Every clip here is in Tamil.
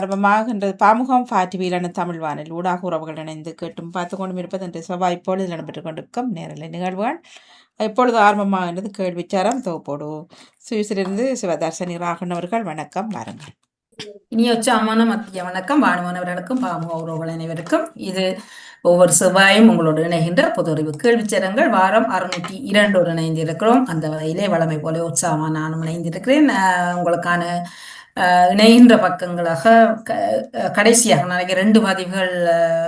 ஆரம்பமாகின்றது. பாமுகம் டிவியிலான தமிழ் வானில் ஊடாக உறவுகள் இணைந்து கேட்டும் பார்த்து கொண்டும் இருப்பது என்று செவ்வாய் இப்பொழுது இடம்பெற்றுக் கொண்டிருக்கும் நேரலை நிகழ்வுகள். இப்பொழுது ஆரம்பமாகின்றது கேள்விச்சாரம் தொகுப்போடு சுவிஸிலிருந்து சிவதர்சனி ராகன் அவர்கள் வணக்கம் வாருங்கள். இனிய உற்சாகமான மத்திய வணக்கம் வானுமானவர்களுக்கும் பாமுக உறவுகள் அனைவருக்கும். இது ஒவ்வொரு செவ்வாயும் உங்களோடு இணைகின்ற பொது அறிவு கேள்விச்சரங்கள் வாரம் 602 இணைந்திருக்கிறோம். அந்த வகையிலே வளமை போல உற்சாகமாக நானும் இணைந்திருக்கிறேன். உங்களுக்கான இணைகின்ற பக்கங்களாக கடைசியாக நாளைக்கு 2 பதிவுகள்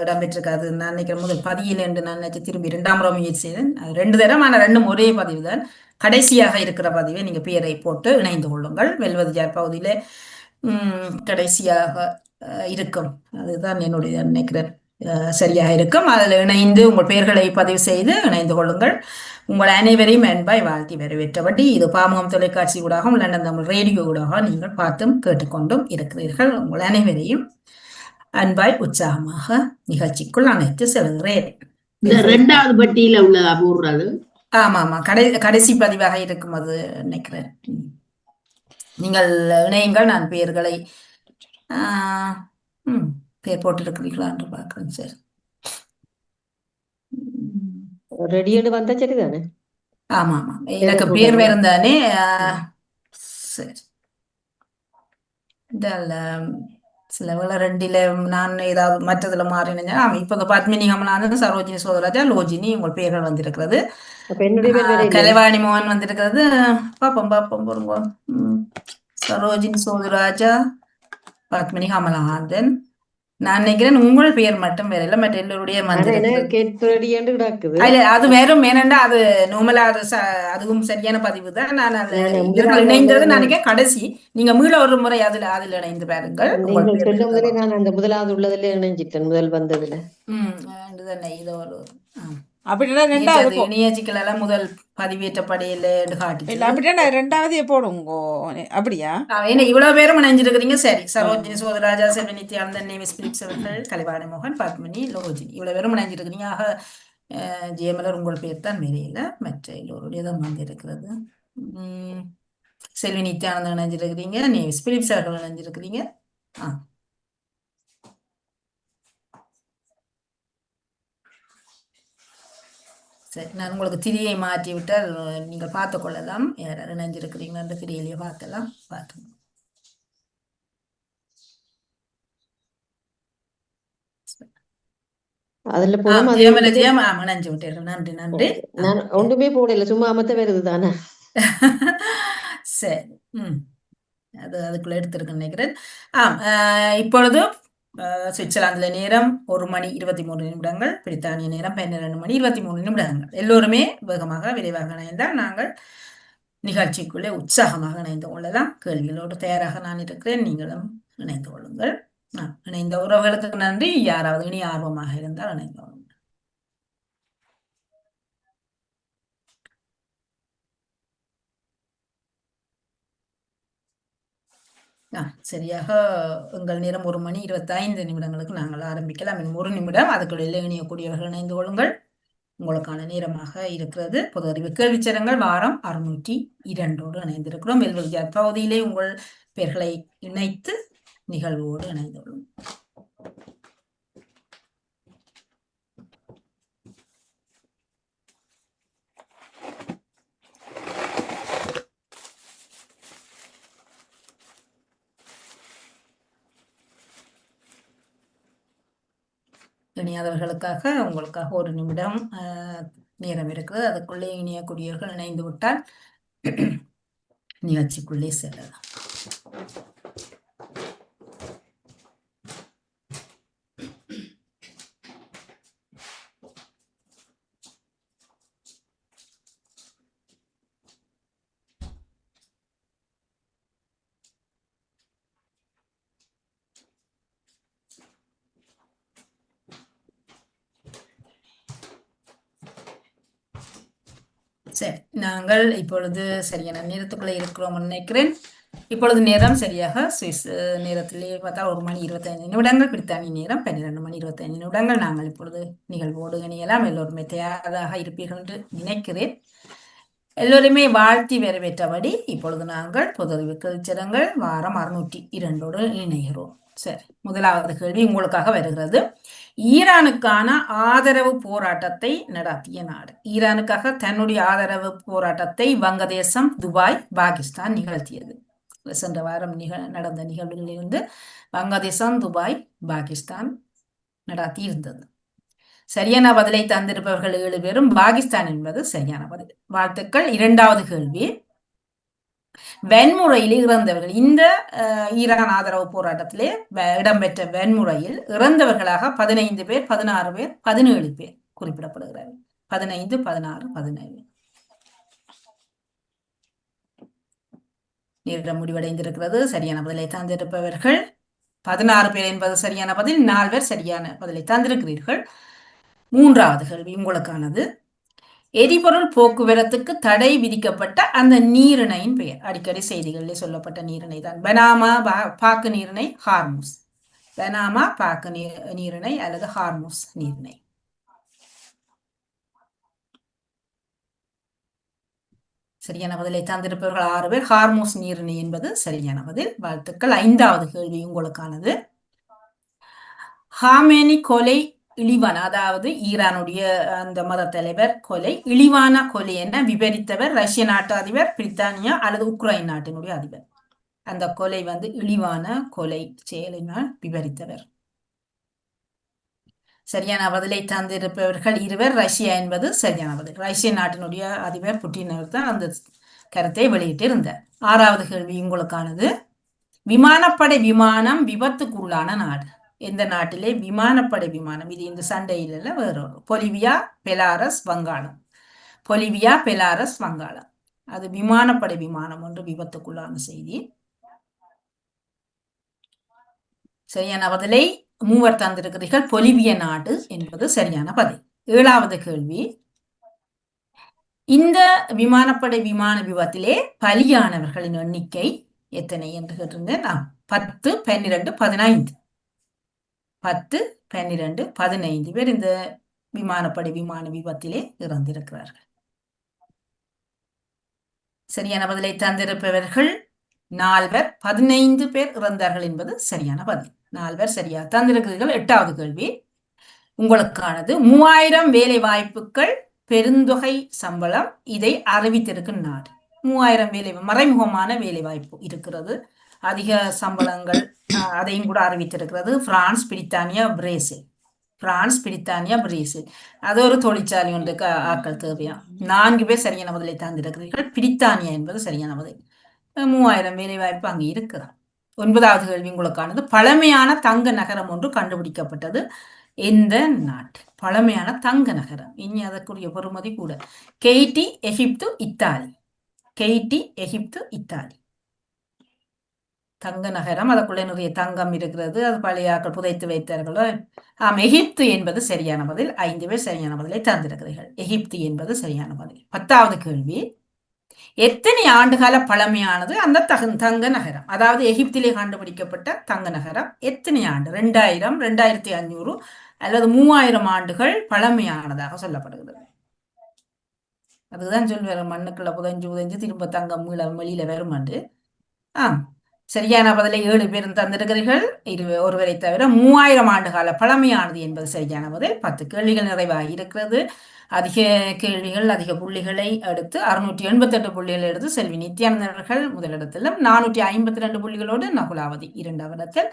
இடம்பெற்றிருக்காது. நான் நினைக்கிறேன் முதல் பதியில் என்று நான் நினைச்சு திரும்பி 2ஆம் முறை முயற்சி செய்தேன். 2 தரம், ஆனால் 2ம் ஒரே பதிவு தான். கடைசியாக இருக்கிற பதிவை நீங்க பெயரை போட்டு இணைந்து கொள்ளுங்கள். வெல்வது யார் பகுதியில கடைசியாக இருக்கும். அதுதான் என்னுடைய நினைக்கிறேன் சரியாக இருக்கும். அதில் இணைந்து உங்கள் பெயர்களை பதிவு செய்து இணைந்து கொள்ளுங்கள். உங்கள் அனைவரையும் அன்பாய் வாழ்த்தி வரவேற்றபடி இது பாமுகம் தொலைக்காட்சி ஊடாகவும் லண்டன் தமிழ் ரேடியோ ஊடாக நீங்கள் பார்த்தும் கேட்டுக்கொண்டும் இருக்கிறீர்கள். உங்கள் அனைவரையும் அன்பாய் உற்சாகமாக நிகழ்ச்சிக்குள் அழைத்து செல்கிறேன். 2வது பட்டியல உள்ளதா போடுறது? ஆமா ஆமா, கடைசி பதிவாக இருக்கும் அது நினைக்கிறேன். நீங்கள் இணையுங்கள். நான் பெயர்களை பெயர் போட்டிருக்கிறீர்களா என்று பார்க்கிறேன். சரி, ரெடியேடு வந்தா சரிதானே? ஆமா ஆமா, எனக்கு பேர் வேறும் தானே. சரி, சில வேளை 2ல நான் ஏதாவது மற்றதுல மாறினேன். இப்ப இந்த பத்மினி கமலானது, சரோஜினி சோதராஜா, லோஜினி உங்கள் பெயர்கள் வந்திருக்கிறது. கலைவாணி மோகன் வந்திருக்கிறது. பாப்போம் பாருங்க. சரோஜினி சோதராஜா, பத்மினி கமலஹாசன். நான் நினைக்கிறேன் உங்கள் பெயர் மட்டும் வேற இல்ல, மற்ற எல்லோருடைய அது வேறும். ஏனென்றா அது நோமலா அதுவும் சரியான பதிவு தான். நான் இணைந்தது நினைக்கிறேன் கடைசி. நீங்க மீள ஒரு முறை அதுல இணைந்து பாருங்கள். நான் அந்த முதலாவது உள்ளதுல இணைஞ்சிட்டேன், முதல் வந்ததுல. இது ஒரு அப்படின்னா 2வது இணையச்சிக்கல முதல் பதிவேற்றப்படையில காட்டி அப்படின்னா 2வது போடுங்க. அப்படியா? ஏன்னா இவ்வளவு பேரும் இணைஞ்சிருக்கிறீங்க. சரி, சரோஜினி சோதராஜா, செல்வி நித்யானந்தன், நேவிஸ் பிலிப்ஸ் அவர்கள், கலைவாணி மோகன், பத்மினி, லோஜினி இவ்வளவு பேரும் இணைஞ்சிருக்கிறீங்க. ஆக ஜெயமலர் உங்கள் பேர் தான் மேலையில, மற்ற எல்லோருடையதான் வந்திருக்கிறது. செல்வி நித்யானந்தன் இணைஞ்சிருக்கிறீங்க, நேவிஸ் பிலிப்ஸ் அவர்கள் இணைஞ்சிருக்கிறீங்க. சரி, நான் உங்களுக்கு திரியை மாற்றி விட்டால் நீங்கள் பார்த்து கொள்ளலாம். யாராவது இணைஞ்சிருக்கிறீங்க என்று திரியிலேயே பார்க்கலாம். பார்த்து இணைஞ்சு விட்டீர்கள். நன்றி நன்றி. ஒன்றுமே போடல, சும்மா அமத்த வருது தானே. சரி, அதுக்குள்ள எடுத்திருக்கேன் நினைக்கிறேன். இப்பொழுது சுவிட்சர்லாந்துல நேரம் 1:23 பிரித்தானிய நேரம் 12:23. எல்லோருமே வேகமாக விரைவாக இணைந்தால் நாங்கள் நிகழ்ச்சிக்குள்ளே உற்சாகமாக இணைந்து கொள்ளலாம். கேள்விகளோடு தயாராக நான் இருக்கிறேன், நீங்களும் இணைந்து கொள்ளுங்கள். இணைந்த உறவுகளுக்கு நன்றி. யாராவது இனி ஆர்வமாக இருந்தால் இணைந்து கொள்ளுங்கள். சரியாக எங்கள் நேரம் 1:25 நாங்கள் ஆரம்பிக்கலாம். இன்னும் 1 நிமிடம். அதுக்குள்ள இணையக்கூடியவர்கள் இணைந்து கொள்ளுங்கள். உங்களுக்கான நேரமாக இருக்கிறது. பொது அறிவு கேள்விச்சரங்கள் வாரம் 602 இணைந்திருக்கிறோம். வெல்வது பகுதியிலே உங்கள் பெயர்களை இணைத்து நிகழ்வோடு இணைந்து கொள்ளும். இணையாதவர்களுக்காக உங்களுக்காக 1 நிமிடம் நேரம் இருக்குது. அதுக்குள்ளே இணையக்கூடியவர்கள் இணைந்து விட்டால் நிகழ்ச்சிக்குள்ளே செல்லலாம். சரி, நாங்கள் இப்பொழுது சரியான நேரத்துக்குள்ளே இருக்கிறோம் நினைக்கிறேன். இப்பொழுது நேரம் சரியாக சுவிஸ் நேரத்திலே பார்த்தா 1:25 பிரித்தானிய நேரம் 12:25. நாங்கள் இப்பொழுது நிகழ்வோடு இணையலாம். எல்லோருமே தயாராக இருப்பீர்கள் என்று நினைக்கிறேன். எல்லோருமே வாழ்த்தி வரவேற்றபடி இப்பொழுது நாங்கள் பொது அறிவு கேள்விச்சரங்கள் வாரம் 602 இணைகிறோம். சரி, முதலாவது கேள்வி உங்களுக்காக வருகிறது. ஈரானுக்கான ஆதரவு போராட்டத்தை நடத்திய நாடு. ஈரானுக்காக தன்னுடைய ஆதரவு போராட்டத்தை வங்கதேசம், துபாய், பாகிஸ்தான் நிகழ்த்தியது. சென்ற வாரம் நடந்த நிகழ்வுகளிலிருந்து வங்கதேசம், துபாய், பாகிஸ்தான் நடத்தி இருந்தது. சரியான பதிலை தந்திருப்பவர்கள் 7 பேரும் பாகிஸ்தான் என்பது சரியான பதில். வாழ்த்துக்கள். இரண்டாவது கேள்வி, வன்முறையில் இறந்தவர்கள், இந்த ஈரான் ஆதரவு போராட்டத்திலே இடம்பெற்ற வன்முறையில் இறந்தவர்களாக 15 பேர், 16 பேர், 17 பேர் குறிப்பிடப்படுகிறார்கள். 15, 16, 17. நேரம் முடிவடைந்திருக்கிறது. சரியான பதிலை தந்திருப்பவர்கள் 16 பேர் என்பது சரியான பதில். 4 பேர் சரியான பதிலை தந்திருக்கிறீர்கள். மூன்றாவது கேள்வி உங்களுக்கானது. எரிபொருள் போக்குவரத்துக்கு தடை விதிக்கப்பட்ட அந்த நீரிணையின் பெயர். அடிக்கடி செய்திகளில் சொல்லப்பட்ட நீரிணை தான். பனாமா பாக்கு நீரிணை, ஹார்முஸ். பனாமா பாக்கு நீரிணை அல்லது ஹார்முஸ் நீரிணை. சரியான பதிலை தந்திருப்பவர்கள் 6 பேர். ஹார்முஸ் நீரிணை என்பது சரியான பதில். வாழ்த்துக்கள். ஐந்தாவது கேள்வி உங்களுக்கானது. ஹாமேனி கொலை இழிவான, அதாவது ஈரானுடைய அந்த மத தலைவர் கொலை இழிவான கொலை என விவரித்தவர் ரஷ்ய நாட்டு அதிபர், பிரித்தானியா அல்லது உக்ரைன் நாட்டினுடைய அதிபர். அந்த கொலை இழிவான கொலை செயலினால் விவரித்தவர். சரியான பதிலை தந்திருப்பவர்கள் 2 பேர். ரஷ்யா என்பது சரியான பதில். ரஷ்ய நாட்டினுடைய அதிபர் புட்டின் தான் அந்த கருத்தை வெளியிட்டிருந்தார். ஆறாவது கேள்வி உங்களுக்கானது. விமானப்படை விமானம் விபத்துக்குள்ளான நாடு. எந்த நாட்டிலே விமானப்படை விமானம், இது இந்த சண்டையில் வேறொரு, பொலிவியா, பெலாரஸ், வங்காளம். பொலிவியா, பெலாரஸ், வங்காளம். அது விமானப்படை விமானம் ஒன்று விபத்துக்குள்ளான செய்தி. சரியான பதிலை 3 தந்திருக்கிறீர்கள். பொலிவிய நாடு என்பது சரியான பதில். ஏழாவது கேள்வி. இந்த விமானப்படை விமான விபத்திலே பலியானவர்களின் எண்ணிக்கை எத்தனை என்று கேட்டிருந்தேன். 10, 12, 15. 10, 12, 15 பேர் இந்த விமானப்படை விமான விபத்திலே இறந்திருக்கிறார்கள். சரியான பதிலை தந்திருப்பவர்கள் 4 பேர். 15 பேர் இறந்தார்கள் என்பது சரியான பதில். 4 பேர் சரியா தந்திருக்கிறீர்கள். எட்டாவது கேள்வி உங்களுக்கானது. 3000 வேலை வாய்ப்புகள் பெருந்தொகை சம்பளம், இதை அறிவித்திருக்கும் நாடு. 3000 வேலை, மறைமுகமான வேலை வாய்ப்பு இருக்கிறது, அதிக சம்பளங்கள், அதையும் கூட அறிவித்திருக்கிறது. பிரான்ஸ், பிரித்தானியா, பிரேசில். பிரான்ஸ், பிரித்தானியா, பிரேசில். அது ஒரு தொழிற்சாலை ஒன்றுக்கு ஆட்கள் தேவையா. 4 பேர் சரியான பதிலை தந்திருக்கிறீர்கள். பிரித்தானியா என்பது சரியான பதில். 3000 வேலை வாய்ப்பு அங்கே இருக்கிறார். 9வது கேள்வி உங்களுக்கானது. பழமையான தங்க நகரம் ஒன்று கண்டுபிடிக்கப்பட்டது எந்த நாட்டில்? பழமையான தங்க நகரம், இனி அதற்குரிய பொறுமதி கூட. கெய்டி, எகிப்து, இத்தாலி. கெய்டி, எகிப்து, இத்தாலி. தங்க நகரம், அதற்குள்ளே நிறைய தங்கம் இருக்கிறது, அது பழையாக்கள் புதைத்து வைத்தார்களோ. எகிப்து என்பது சரியான பதில். 5 பேர் சரியான பதிலை தந்திருக்கிறீர்கள். எகிப்து என்பது சரியான பதில். 10வது கேள்வி. எத்தனை ஆண்டுகால பழமையானது அந்த தங்க நகரம்? அதாவது எகிப்திலே கண்டுபிடிக்கப்பட்ட தங்க நகரம் எத்தனை ஆண்டு? 2000, 2500 அல்லது 3000 ஆண்டுகள் பழமையானதாக சொல்லப்படுகிறது. அதுதான் சொல்வார், மண்ணுக்குள்ள புதைஞ்சு திரும்ப தங்கம் வெளியில வரும் என்று. சரியான பதிலை 7 பேரும் தந்திருக்கிறீர்கள், ஒருவரை தவிர. 3000 ஆண்டுகால பழமையானது என்பது சரியான பதில். 10 கேள்விகள் நிறைவாகி இருக்கிறது. அதிக கேள்விகள், அதிக புள்ளிகளை எடுத்து 688 புள்ளிகளை எடுத்து செல்வி நித்யானந்தர்கள் முதலிடத்திலும், 452 புள்ளிகளோடு நகுலாவதி 2வது இடத்தில்,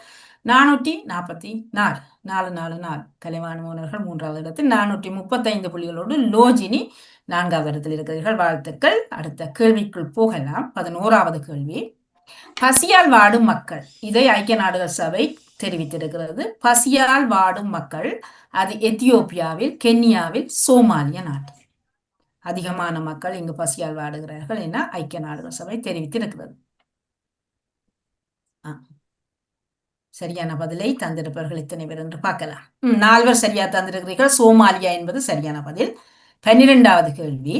444 444 கலைவாணி மாணவர்கள் 3வது இடத்தில், 435 புள்ளிகளோடு லோஜினி 4வது இடத்தில் இருக்கிறீர்கள். வாழ்த்துக்கள். அடுத்த கேள்விக்குள் போகலாம். 11வது கேள்வி. பசியால் வாடும் மக்கள், இதை ஐக்கிய நாடுகள் சபை தெரிவித்திருக்கிறது. பசியால் வாடும் மக்கள், அது எத்தியோப்பியாவில், கென்யாவில், சோமாலியா நாட்டு. அதிகமான மக்கள் இங்கு பசியால் வாடுகிறார்கள் என ஐக்கிய நாடுகள் சபை தெரிவித்திருக்கிறது. சரியான பதிலை தந்திருப்பவர்கள் இத்தனை பேர் என்று பார்க்கலாம். 4 பேர் சரியா தந்திருக்கிறீர்கள். சோமாலியா என்பது சரியான பதில். 12வது கேள்வி.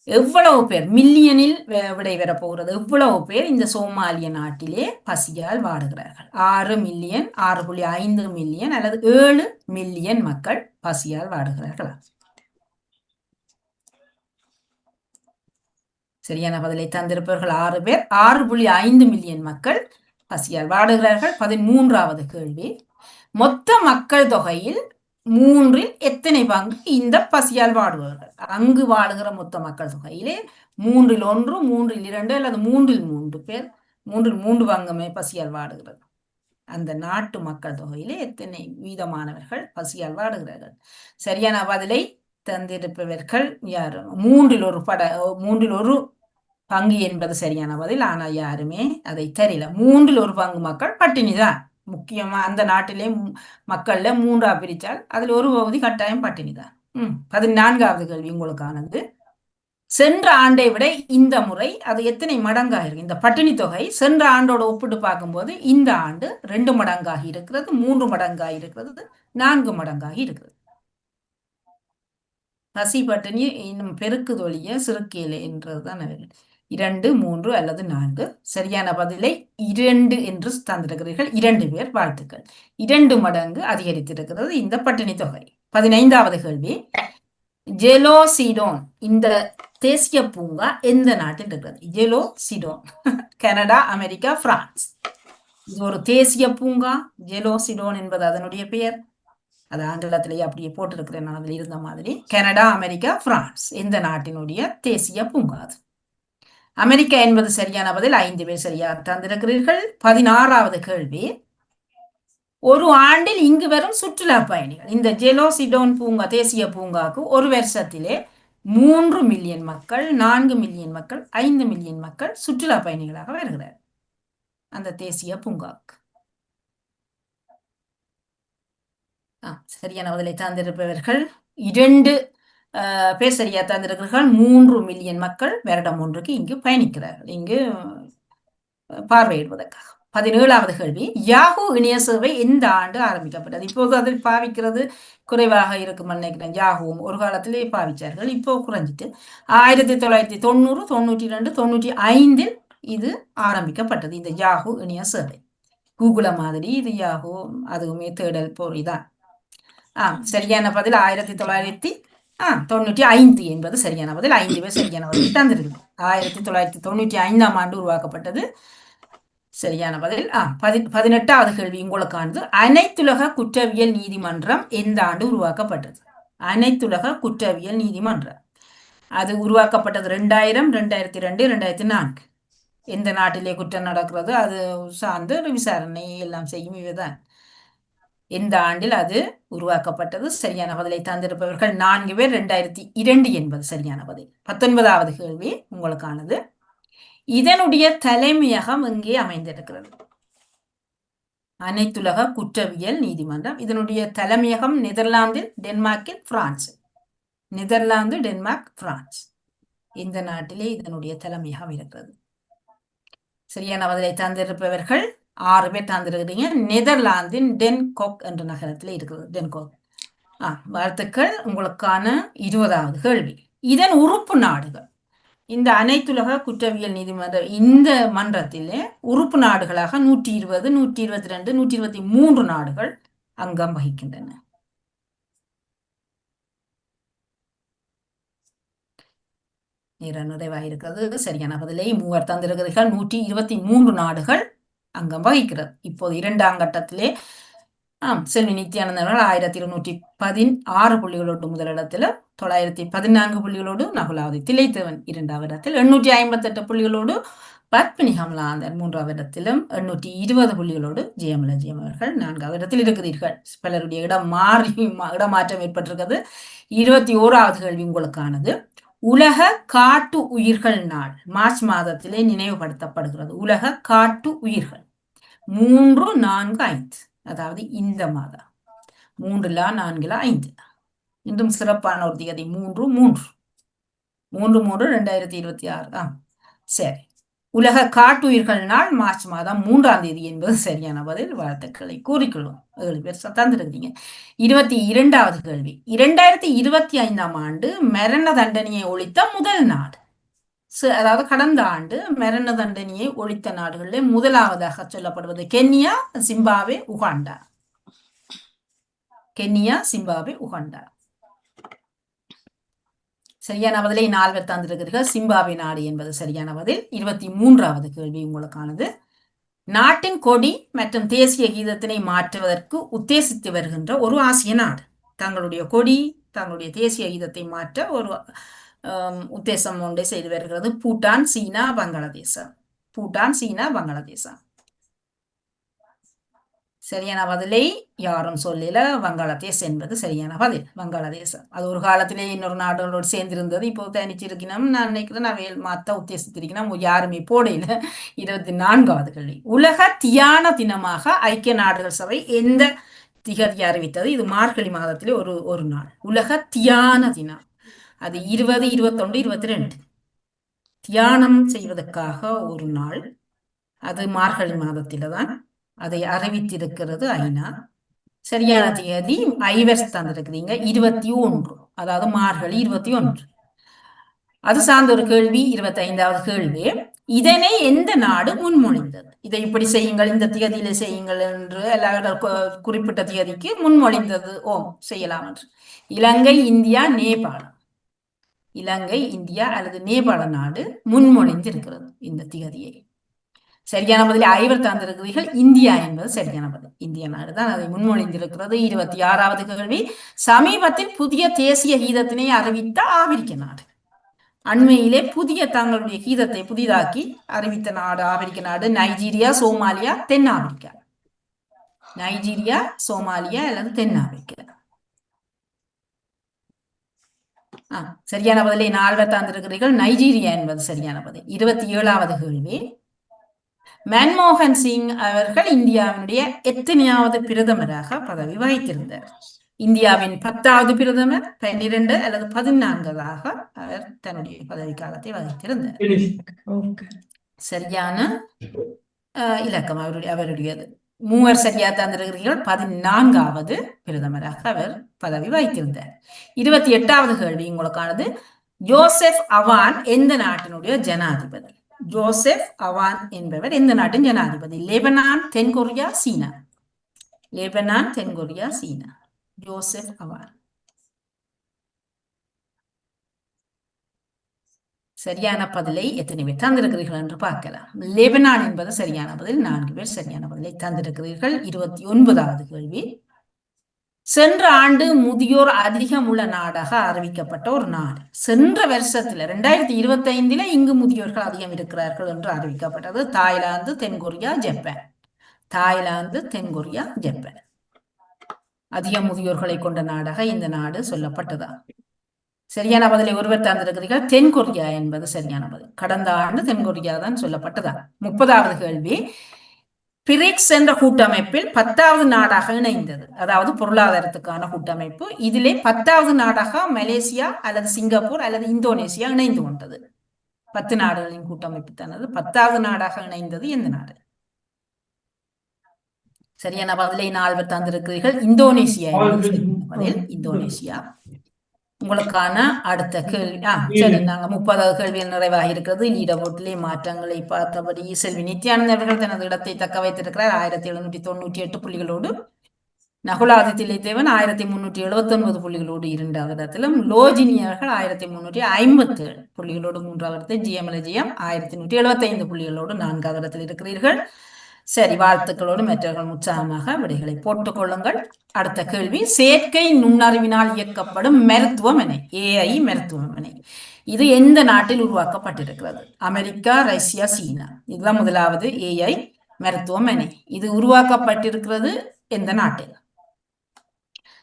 எவ்வளவு பேர், மில்லியனில் விடை பெறப்போகிறது, எவ்வளவு பேர் இந்த சோமாலிய நாட்டிலே பசியால் வாடுகிறார்கள்? 6 மில்லியன், 6.5 மில்லியன் அல்லது 7 மில்லியன் மக்கள் பசியால் வாடுகிறார்களா? சரியான பதிலை தந்திருப்பவர்கள் 6 பேர். 6.5 மில்லியன் மக்கள் பசியால் வாடுகிறார்கள். 13வது கேள்வி, மொத்த மக்கள் தொகையில் 3இல் எத்தனை பங்கு இந்த பசியால் வாடுபவர்கள்? அங்கு வாழுகிற மொத்த மக்கள் தொகையிலே 3இல் 1, 3இல் 2 அல்லது 3இல் 3 பேர், 3இல் 3 பங்குமே பசியால் வாடுகிறது. அந்த நாட்டு மக்கள் தொகையிலே எத்தனை வீதமானவர்கள் பசியால் வாடுகிறார்கள்? சரியான பதிலை தந்திருப்பவர்கள் யார்? 3இல் 1 பங்கு என்பது சரியான பதில். ஆனால் யாருமே அதை தெரியல. 3இல் 1 பங்கு மக்கள் பட்டினி தான். முக்கியமா அந்த நாட்டிலே மக்கள்ல 3ஆ பிரிச்சால் அதில் ஒரு பகுதி கட்டாயம் பட்டினி தான். 14வது கேள்வி உங்களுக்கானது. சென்ற ஆண்டை விட இந்த முறை அது எத்தனை மடங்காக இருக்கு? இந்த பட்டினி தொகை சென்ற ஆண்டோட ஒப்பிட்டு பார்க்கும்போது இந்த ஆண்டு 2 மடங்காகி இருக்கிறது, 3 மடங்காகி இருக்கிறது, 4 மடங்காகி இருக்கிறது. பசி பட்டினி இன்னும் பெருக்குதொழிய சிறுக்கேலை என்றதுதான் 2, 3 அல்லது 4. சரியான பதிலை 2 என்று தந்திருக்கிறீர்கள். 2 பேர், வாழ்த்துக்கள். 2 மடங்கு அதிகரித்திருக்கிறது இந்த பட்டினி தொகை. 15வது கேள்வி, ஜெலோசிடோன் இந்த தேசிய பூங்கா எந்த நாட்டில் இருக்கிறது? ஜெலோசிடோன் கனடா, அமெரிக்கா, பிரான்ஸ். இது ஒரு தேசிய பூங்கா. ஜெலோசிடோன் என்பது அதனுடைய பெயர். அது ஆங்கிலத்திலேயே அப்படியே போட்டிருக்கிறேன் நான் அதில் இருந்த மாதிரி. கனடா, அமெரிக்கா, பிரான்ஸ் எந்த நாட்டினுடைய தேசிய பூங்கா அது? அமெரிக்கா என்பது சரியான பதில். 5 பேர் சரியாக தந்திருக்கிறீர்கள். 16வது கேள்வி, ஒரு ஆண்டில் இங்கு வரும் சுற்றுலா பயணிகள், இந்த ஜெலோசிடோன் பூங்கா தேசிய பூங்காக்கு ஒரு வருஷத்திலே 3 மில்லியன் மக்கள், 4 மில்லியன் மக்கள், 5 மில்லியன் மக்கள் சுற்றுலா பயணிகளாக வருகிறார் அந்த தேசிய பூங்காவுக்கு. சரியான பதிலை தந்திருப்பவர்கள் 2 பேர் சரியா தந்திருக்கிறார்கள். 3 மில்லியன் மக்கள் வருடம் ஒன்றுக்கு இங்கு பயணிக்கிறார்கள், இங்கு பார்வையிடுவதற்காக. 17வது கேள்வி, யாஹூ இணைய சேவை எந்த ஆண்டு ஆரம்பிக்கப்பட்டது? இப்போது அதில் பாவிக்கிறது குறைவாக இருக்கும் நினைக்கிறேன். யாஹூவும் ஒரு காலத்திலே பாவிச்சார்கள், இப்போ குறைஞ்சிட்டு 1990, 92, 95 இது ஆரம்பிக்கப்பட்டது. இந்த யாஹூ இணைய சேவை கூகுள மாதிரி இது யாஹூ, அதுவுமே தேடல் பொறிதான். சரியான பதில் 1995 என்பது சரியான பதில். 5 பேர் சரியான பதில் தந்திருக்கு. 1995ஆம் ஆண்டு உருவாக்கப்பட்டது. சரியான பதில். 18வது கேள்வி உங்களுக்கானது. அனைத்துலக குற்றவியல் நீதிமன்றம் எந்த ஆண்டு உருவாக்கப்பட்டது? அனைத்துலக குற்றவியல் நீதிமன்றம் அது உருவாக்கப்பட்டது 2000, 2002, 2004. எந்த நாட்டிலே குற்றம் நடக்கிறது அது சார்ந்து விசாரணை எல்லாம் செய்யும் இவைதான். எந்த ஆண்டில் அது உருவாக்கப்பட்டது? சரியான பதிலை தந்திருப்பவர்கள் 4 பேர். 2002 என்பது சரியான பதில். 19வது கேள்வி உங்களுக்கானது. இதனுடைய தலைமையகம் எங்கே அமைந்திருக்கிறது? அனைத்துலக குற்றவியல் நீதிமன்றம் இதனுடைய தலைமையகம் நெதர்லாந்தில், டென்மார்க்கில், பிரான்ஸ். நெதர்லாந்து, டென்மார்க், பிரான்ஸ் இந்த நாட்டிலே இதனுடைய தலைமையகம் இருக்கிறது. சரியான பதிலை தந்திருப்பவர்கள் 6 பேர் தந்திருக்கிறீங்க. நெதர்லாந்தின் டென்கோக் என்ற நகரத்தில் இருக்கிறது. டென்கோக். வாழ்த்துக்கள். உங்களுக்கான 20வது கேள்வி, இதன் உறுப்பு நாடுகள், இந்த அனைத்துலக குற்றவியல் நீதிமன்ற இந்த மன்றத்திலே உறுப்பு நாடுகளாக 120, 122, 123 நாடுகள் அங்கம் வகிக்கின்றன. நிறைவாக இருக்கிறது. சரியான பதிலை 3 தந்திருக்கிறீர்கள். 123 நாடுகள் அங்கம் வகிக்கிறது. இப்போது 2ஆம் கட்டத்திலே செல்வி நித்யானந்தர்கள் 1216 புள்ளிகளோடு முதலிடத்தில், 914 புள்ளிகளோடு நகுலாவதி திலைத்தேவன் 2வது இடத்தில், 858 புள்ளிகளோடு பத்மினி கமலாந்தன் 3வது இடத்திலும், 820 புள்ளிகளோடு ஜெயமல ஜெயம் அவர்கள் 4வது இடத்தில் இருக்கிறீர்கள். பலருடைய இடமாற்றம் ஏற்பட்டிருக்கிறது. 21வது கேள்வி உங்களுக்கானது. உலக காட்டு உயிர்கள் நாள் மார்ச் மாதத்திலே நினைவுபடுத்தப்படுகிறது. உலக காட்டு உயிர்கள் 3, 4, 5 அதாவது இந்த மாதம் 3, 4, 5 இன்றும் சிறப்பான ஒரு தேதி 3, 3, 2026. சரி, உலக காட்டுயிர்கள் நாள் மார்ச் மாதம் 3ஆம் தேதி என்பது சரியான பதில். வாழ்த்துக்களை கூறிக்கொள்வோம். 7 பேர் தந்திருக்கீங்க. 22வது கேள்வி, 2025ஆம் ஆண்டு மரண தண்டனையை ஒழித்த முதல் நாடு, அதாவது கடந்த ஆண்டு மரண தண்டனையை ஒழித்த நாடுகளிலே முதலாவதாக சொல்லப்படுவது Kenya, Zimbabwe, Uganda. Kenya, Zimbabwe, Uganda. சரியான பதிலை 4 பேர் தந்திருக்கிறீர்கள். சிம்பாப்வே நாடு என்பது சரியான பதில். 23வது கேள்வி உங்களுக்கானது. நாட்டின் கொடி மற்றும் தேசிய கீதத்தினை மாற்றுவதற்கு உத்தேசித்து வருகின்ற ஒரு ஆசிய நாடு. தங்களுடைய கொடி, தங்களுடைய தேசிய கீதத்தை மாற்ற ஒரு உத்தேசம் ஒன்றை செய்து வருகிறது. பூட்டான், சீனா, வங்காளதேசம். பூட்டான், சீனா, வங்காளதேசம். சரியான பதிலை யாரும் சொல்லல. வங்காளதேசம் என்பது சரியான பதில். வங்காளதேசம் அது ஒரு காலத்திலே இன்னொரு நாடுகளோடு சேர்ந்திருந்தது. இப்போ தனிச்சிருக்கணும். நான் நினைக்கிறேன் நான் மாத்த உத்தேசித்திருக்கணும். யாருமே போடையில. 24வது கேள்வி. உலக தியான தினமாக ஐக்கிய நாடுகள் சபை எந்த திகதி அறிவித்தது? இது மார்கழி மாதத்திலே ஒரு நாள். உலக தியான தினம். அது 20, 21, 22. தியானம் செய்வதற்காக ஒரு நாள். அது மார்கழி மாதத்தில தான் அதை அறிவித்திருக்கிறது ஐநா. சரியான தேதி ஐவர்ஸ் தந்திருக்கிறீங்க 21, அதாவது மார்கழி 21. அது சார்ந்த ஒரு கேள்வி. 25வது கேள்வி. இதனை எந்த நாடு முன்மொழிந்தது? இதை இப்படி செய்யுங்கள், இந்த திகதியில செய்யுங்கள் என்று எல்லாரும் குறிப்பிட்ட திகதிக்கு முன்மொழிந்தது. செய்யலாம் என்று. இலங்கை, இந்தியா, நேபாளம். இலங்கை, இந்தியா அல்லது நேபாள நாடு முன்மொழிந்திருக்கிறது இந்த திகதியை. சரியான பதில் ஐவர் தந்திருக்கிறீர்கள். இந்தியா என்பது சரியான பதில். இந்திய நாடு தான் அதை முன்மொழிந்திருக்கிறது. 26வது கேள்வி. சமீபத்தில் புதிய தேசிய கீதத்தினை அறிவித்த ஆப்பிரிக்க நாடு. அண்மையிலே தங்களுடைய கீதத்தை புதிதாக்கி அறிவித்த நாடு ஆப்பிரிக்க நாடு. நைஜீரியா, சோமாலியா, தென்னாப்பிரிக்கா. நைஜீரியா, சோமாலியா அல்லது தென்னாப்பிரிக்கா. சரியான பதிலை 4 தந்திருக்கிறீர்கள். நைஜீரியா என்பது சரியான பதில். 27வது கேள்வி. மன்மோகன் சிங் அவர்கள் இந்தியாவினுடைய எத்தனையாவது பிரதமராக பதவி வகித்திருந்தார்? இந்தியாவின் 10வது பிரதமர், 12 அல்லது 14வதாக அவர் தன்னுடைய பதவி காலத்தை வகித்திருந்தார். சரியான இலக்கம் அவருடையது. 3 சரியா தந்திருக்கிறீர்கள். 14வது பிரதமராக அவர் பதவி வகித்திருந்தார். 28வது கேள்வி உங்களுக்கானது. ஜோசப் அவான் எந்த நாட்டினுடைய ஜனாதிபதி? ஜோசப் அவான் என்பவர் எந்த நாட்டின் ஜனாதிபதி? லெபனான், தென்கொரியா, சீனா. லெபனான், தென்கொரியா, சீனா. ஜோசப் அவான். சரியான பதிலை எத்தனை பேர் தந்திருக்கிறீர்கள் என்று பார்க்கலாம். லெபனான் என்பது சரியான பதில். 4 பேர் சரியான பதிலை தந்திருக்கிறீர்கள். 29வது கேள்வி. சென்ற ஆண்டு முதியோர் அதிகம் உள்ள நாடாக அறிவிக்கப்பட்ட ஒரு நாடு. சென்ற வருஷத்துல 2025 இங்கு முதியோர்கள் அதிகம் இருக்கிறார்கள் என்று அறிவிக்கப்பட்டது. தாய்லாந்து, தென்கொரியா, ஜப்பான். தாய்லாந்து, தென்கொரியா, ஜப்பான். அதிக முதியோர்களை கொண்ட நாடாக இந்த நாடு சொல்லப்பட்டதா? சரியான பதிலை ஒருவர் தந்திருக்கிறீர்கள். தென்கொரியா என்பது சரியான பதில். கடந்த ஆண்டு தென்கொரியா தான் சொல்லப்பட்டதா. 30வது கேள்வி. பிரிக்ஸ் என்ற கூட்டமைப்பில் 10வது நாடாக இணைந்தது. அதாவது பொருளாதாரத்துக்கான கூட்டமைப்பு. இதிலே 10வது நாடாக மலேசியா அல்லது சிங்கப்பூர் அல்லது இந்தோனேசியா இணைந்து கொண்டது. 10 நாடுகளின் கூட்டமைப்பு தனது 10வது நாடாக இணைந்தது எந்த நாடு? சரியான பதிலை 4 தந்திருக்கிறீர்கள். இந்தோனேசியா பதில். இந்தோனேசியா. உங்களுக்கான அடுத்த கேள்வி. சரி, நாங்க 30வது கேள்வியில் நிறைவாக இருக்கிறது. லீடர்போர்டிலே மாற்றங்களை பார்த்தபடி செல்வி நித்யானந்த அவர்கள் தனது இடத்தை தக்க வைத்திருக்கிறார் 1798 புள்ளிகளோடு. நகுலாதி தில்லைத்தேவன் 1379 புள்ளிகளோடு 2வது இடத்திலும், லோஜினி அவர்கள் 1357 புள்ளிகளோடு 3வது இடத்தில், ஜிஎம்எல்ஜிஎம் 1175 புள்ளிகளோடு 4வது இடத்தில் இருக்கிறீர்கள். சரி, வாழ்த்துக்களோடு மற்றவர்கள் உற்சாகமாக விடைகளை போட்டுக் கொள்ளுங்கள். அடுத்த கேள்வி. செயற்கை நுண்ணறிவினால் இயக்கப்படும் மருத்துவமனை, ஏஐ மருத்துவமனை, இது எந்த நாட்டில் உருவாக்கப்பட்டிருக்கிறது? அமெரிக்கா, ரஷ்யா, சீனா. இதுதான் முதலாவது ஏஐ மருத்துவமனை. இது உருவாக்கப்பட்டிருக்கிறது எந்த நாட்டில்?